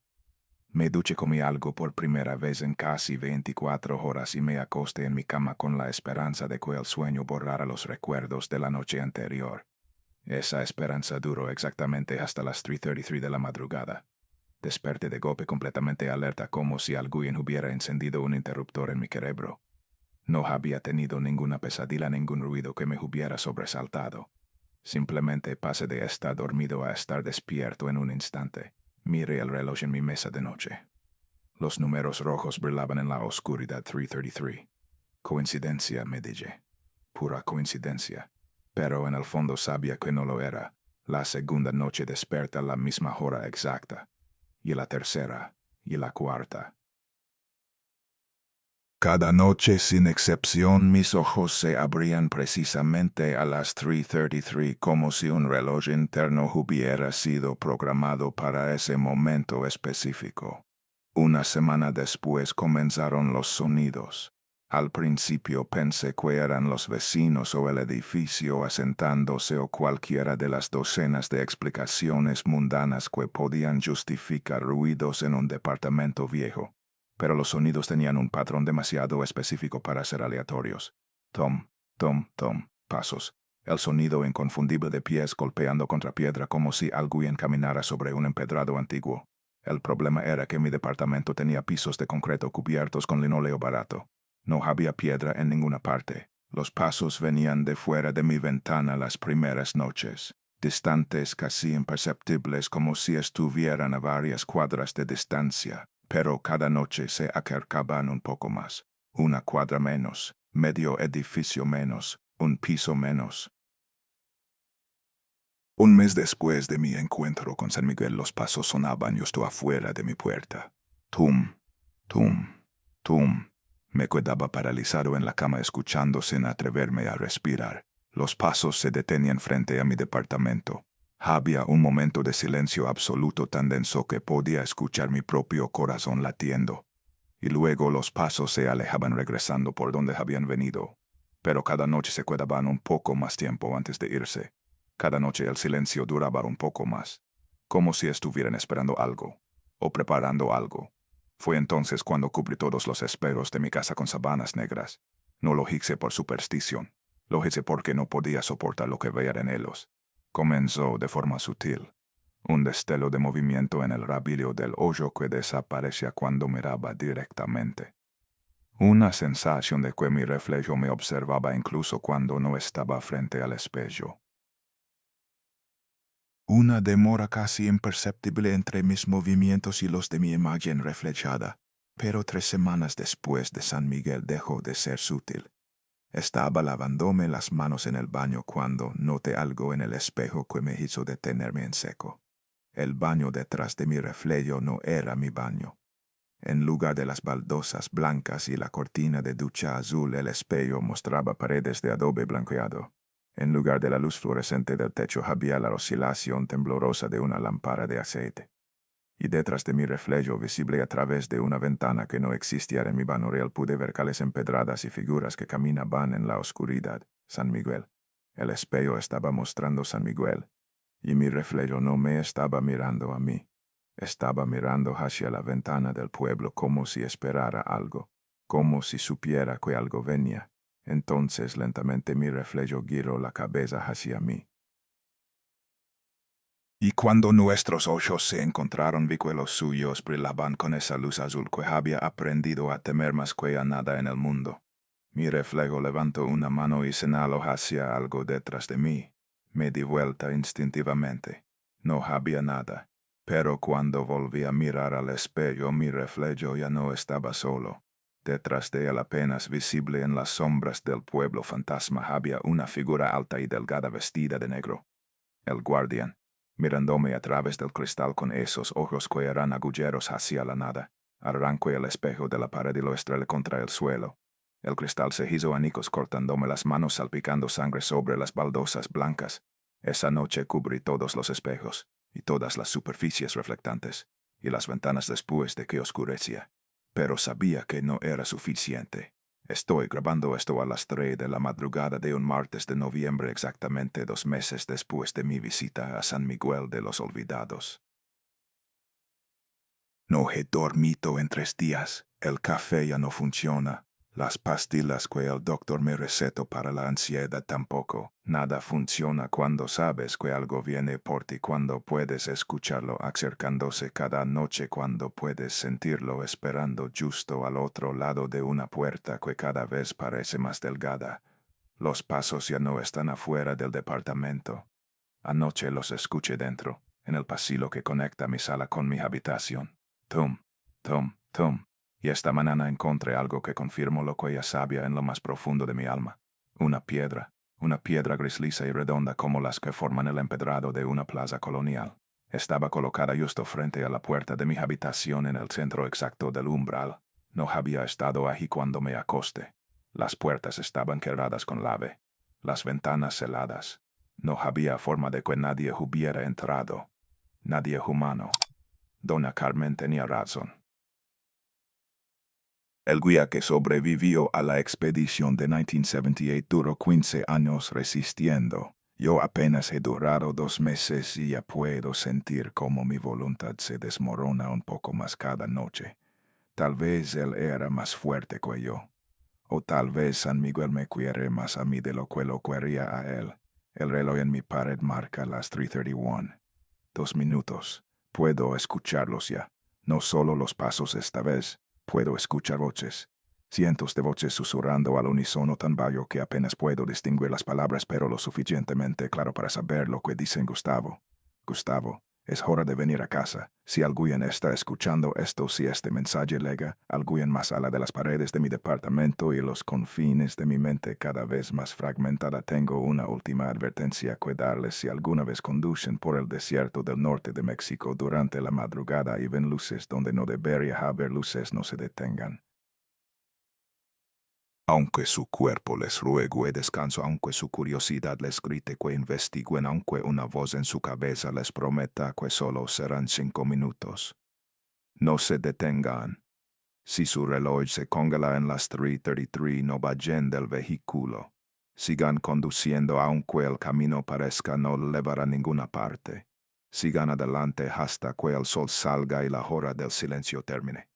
Me duché, comí algo por primera vez en casi 24 horas y me acosté en mi cama con la esperanza de que el sueño borrara los recuerdos de la noche anterior. Esa esperanza duró exactamente hasta las 3:33 de la madrugada. Desperté de golpe completamente alerta, como si alguien hubiera encendido un interruptor en mi cerebro. No había tenido ninguna pesadilla, ningún ruido que me hubiera sobresaltado. Simplemente pasé de estar dormido a estar despierto en un instante. Miré el reloj en mi mesa de noche. Los números rojos brillaban en la oscuridad. 3:33. Coincidencia, me dije. Pura coincidencia. Pero en el fondo sabía que no lo era. La segunda noche desperta a la misma hora exacta. Y la tercera, y la cuarta. Cada noche sin excepción, Mis ojos se abrían precisamente a las 3:33 como si un reloj interno hubiera sido programado para ese momento específico. Una semana después comenzaron los sonidos. Al principio pensé que eran los vecinos o el edificio asentándose o cualquiera de las docenas de explicaciones mundanas que podían justificar ruidos en un departamento viejo. Pero los sonidos tenían un patrón demasiado específico para ser aleatorios. Tom, tom, tom, pasos. El sonido inconfundible de pies golpeando contra piedra como si alguien caminara sobre un empedrado antiguo. El problema era que mi departamento tenía pisos de concreto cubiertos con linóleo barato. No había piedra en ninguna parte. Los pasos venían de fuera de mi ventana las primeras noches, distantes, casi imperceptibles, como si estuvieran a varias cuadras de distancia, pero cada noche se acercaban un poco más. Una cuadra menos, medio edificio menos, un piso menos. un mes después de mi encuentro con San Miguel, los pasos sonaban justo afuera de mi puerta. Tum, tum, tum. Me quedaba paralizado en la cama escuchando sin atreverme a respirar. Los pasos se detenían frente a mi departamento. Había un momento de silencio absoluto tan denso que podía escuchar mi propio corazón latiendo. Y luego los pasos se alejaban regresando por donde habían venido. Pero cada noche se quedaban un poco más tiempo antes de irse. Cada noche el silencio duraba un poco más, como si estuvieran esperando algo, o preparando algo. Fue entonces cuando cubrí todos los espejos de mi casa con sábanas negras. No lo hice por superstición, lo hice porque no podía soportar lo que veía en ellos. Comenzó de forma sutil, un destello de movimiento en el rabillo del hoyo que desaparecía cuando miraba directamente. Una sensación de que mi reflejo me observaba incluso cuando no estaba frente al espejo. Una demora casi imperceptible entre mis movimientos y los de mi imagen reflejada, pero 3 semanas después de San Miguel dejó de ser sutil. Estaba lavándome las manos en el baño cuando noté algo en el espejo que me hizo detenerme en seco. El baño detrás de mi reflejo no era mi baño. En lugar de las baldosas blancas y la cortina de ducha azul, el espejo mostraba paredes de adobe blanqueado. En lugar de la luz fluorescente del techo había la oscilación temblorosa de una lámpara de aceite. Y detrás de mi reflejo, visible a través de una ventana que no existía en mi baño real, pude ver calles empedradas y figuras que caminaban en la oscuridad. San Miguel. El espejo estaba mostrando San Miguel, y mi reflejo no me estaba mirando a mí. Estaba mirando hacia la ventana del pueblo como si esperara algo, como si supiera que algo venía. Entonces lentamente mi reflejo giró la cabeza hacia mí. Y cuando nuestros ojos se encontraron, vi que los suyos brillaban con esa luz azul que había aprendido a temer más que a nada en el mundo. Mi reflejo levantó una mano y señaló hacia algo detrás de mí. Me di vuelta instintivamente. No había nada. Pero cuando volví a mirar al espejo, mi reflejo ya no estaba solo. Detrás de él, apenas visible en las sombras del pueblo fantasma, había una figura alta y delgada vestida de negro. El guardián, mirándome a través del cristal con esos ojos que eran agujeros hacia la nada. Arrancó el espejo de la pared y lo estrellé contra el suelo. El cristal se hizo añicos cortándome las manos, salpicando sangre sobre las baldosas blancas. Esa noche cubrí todos los espejos y todas las superficies reflectantes y las ventanas después de que oscurecía. Pero sabía que no era suficiente. Estoy grabando esto a las 3 de la madrugada de un martes de noviembre, exactamente 2 meses después de mi visita a San Miguel de los Olvidados. No he dormido en 3 días. El café ya no funciona. Las pastillas que el doctor me recetó para la ansiedad tampoco. Nada funciona cuando sabes que algo viene por ti, cuando puedes escucharlo acercándose cada noche, cuando puedes sentirlo esperando justo al otro lado de una puerta que cada vez parece más delgada. Los pasos ya no están afuera del departamento. Anoche los escuché dentro, en el pasillo que conecta mi sala con mi habitación. Tum, tum, tum. Y esta mañana encontré algo que confirmó lo que ya sabía en lo más profundo de mi alma. Una piedra gris lisa y redonda como las que forman el empedrado de una plaza colonial. Estaba colocada justo frente a la puerta de mi habitación en el centro exacto del umbral. No había estado allí cuando me acosté. Las puertas estaban cerradas con llave, las ventanas celadas. No había forma de que nadie hubiera entrado. Nadie humano. Dona Carmen tenía razón. El guía que sobrevivió a la expedición de 1978 duró 15 años resistiendo. Yo apenas he durado 2 meses y ya puedo sentir cómo mi voluntad se desmorona un poco más cada noche. Tal vez él era más fuerte que yo. O tal vez San Miguel me quiere más a mí de lo que lo quería a él. El reloj en mi pared marca las 3:31. 2 minutos. Puedo escucharlos ya. No solo los pasos esta vez. Puedo escuchar voces. Cientos de voces susurrando al unísono tan bajo que apenas puedo distinguir las palabras, pero lo suficientemente claro para saber lo que dicen. Gustavo. Gustavo, es hora de venir a casa. Si alguien está escuchando esto, si este mensaje llega a alguien más allá de las paredes de mi departamento y los confines de mi mente cada vez más fragmentada, tengo una última advertencia que darles. Si alguna vez conducen por el desierto del norte de México durante la madrugada y ven luces donde no debería haber luces, no se detengan. Aunque su cuerpo les ruegue descanso, aunque su curiosidad les grite que investiguen, aunque una voz en su cabeza les prometa que solo serán 5 minutos. No se detengan. Si su reloj se congela en las 3:33, no vayan del vehículo. Sigan conduciendo aunque el camino parezca no llevar a ninguna parte. Sigan adelante hasta que el sol salga y la hora del silencio termine.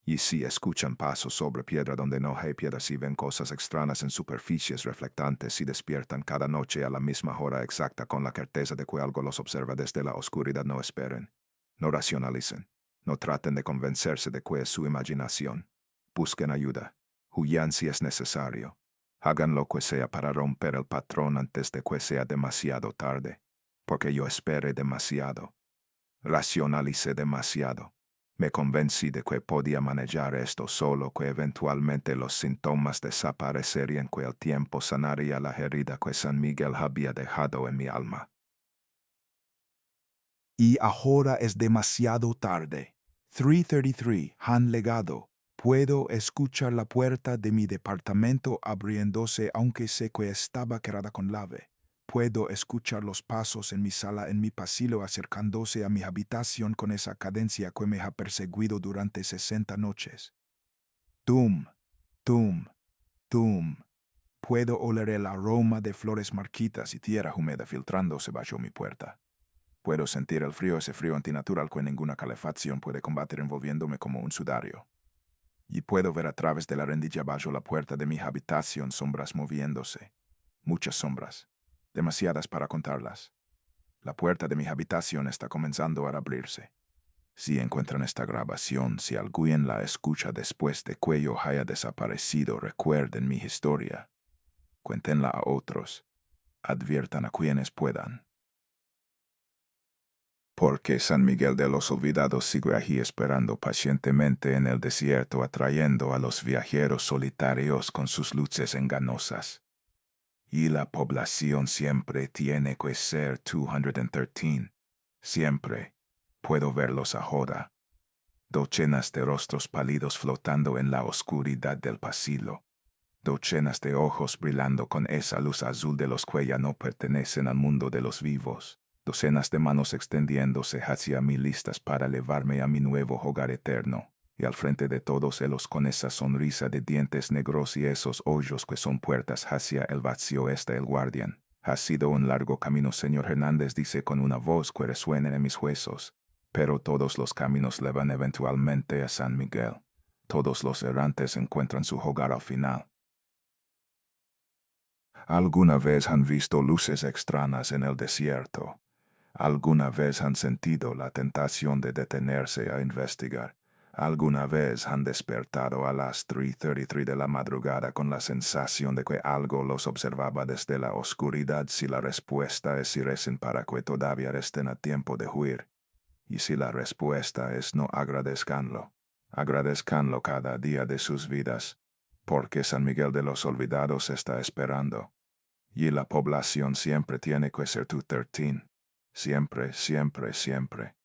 Y si escuchan pasos sobre piedra donde no hay piedra, si ven cosas extrañas en superficies reflectantes, si despiertan cada noche a la misma hora exacta con la certeza de que algo los observa desde la oscuridad, no esperen. No racionalicen. No traten de convencerse de que es su imaginación. Busquen ayuda. Huyan si es necesario. Hagan lo que sea para romper el patrón antes de que sea demasiado tarde. Porque yo esperé demasiado. Racionalicé demasiado. Me convencí de que podía manejar esto solo, que eventualmente los síntomas desaparecerían, que el tiempo sanaría la herida que San Miguel había dejado en mi alma. Y ahora es demasiado tarde. 3:33 han llegado. Puedo escuchar la puerta de mi departamento abriéndose aunque sé que estaba cerrada con llave. Puedo escuchar los pasos en mi sala, en mi pasillo, acercándose a mi habitación con esa cadencia que me ha perseguido durante 60 noches. Tum, tum, tum. Puedo oler el aroma de flores marchitas y tierra húmeda filtrándose bajo mi puerta. Puedo sentir el frío, ese frío antinatural que ninguna calefacción puede combatir, envolviéndome como un sudario. Y puedo ver a través de la rendilla bajo la puerta de mi habitación sombras moviéndose. Muchas sombras. Demasiadas para contarlas. La puerta de mi habitación está comenzando a abrirse. Si encuentran esta grabación, si alguien la escucha después de que yo haya desaparecido, recuerden mi historia. Cuéntenla a otros. Adviertan a quienes puedan. Porque San Miguel de los Olvidados sigue allí esperando pacientemente en el desierto, atrayendo a los viajeros solitarios con sus luces engañosas. Y la población siempre tiene que ser 213. Siempre. Puedo verlos ahora. Docenas de rostros pálidos flotando en la oscuridad del pasillo. Docenas de ojos brillando con esa luz azul de los que ya no pertenecen al mundo de los vivos. Docenas de manos extendiéndose hacia mí, listas para llevarme a mi nuevo hogar eterno. Y al frente de todos ellos, con esa sonrisa de dientes negros y esos hoyos que son puertas hacia el vacío, está el guardián. Ha sido un largo camino, señor Hernández, dice con una voz que resuena en mis huesos. Pero todos los caminos llevan eventualmente a San Miguel. Todos los errantes encuentran su hogar al final. ¿Alguna vez han visto luces extrañas en el desierto? ¿Alguna vez han sentido la tentación de detenerse a investigar? ¿Alguna vez han despertado a las 3:33 de la madrugada con la sensación de que algo los observaba desde la oscuridad? Si la respuesta es sí, recen para que todavía estén a tiempo de huir. Y si la respuesta es no, agradezcanlo. Agradezcanlo cada día de sus vidas, porque San Miguel de los Olvidados está esperando. Y la población siempre tiene que ser 213. Siempre, siempre, siempre.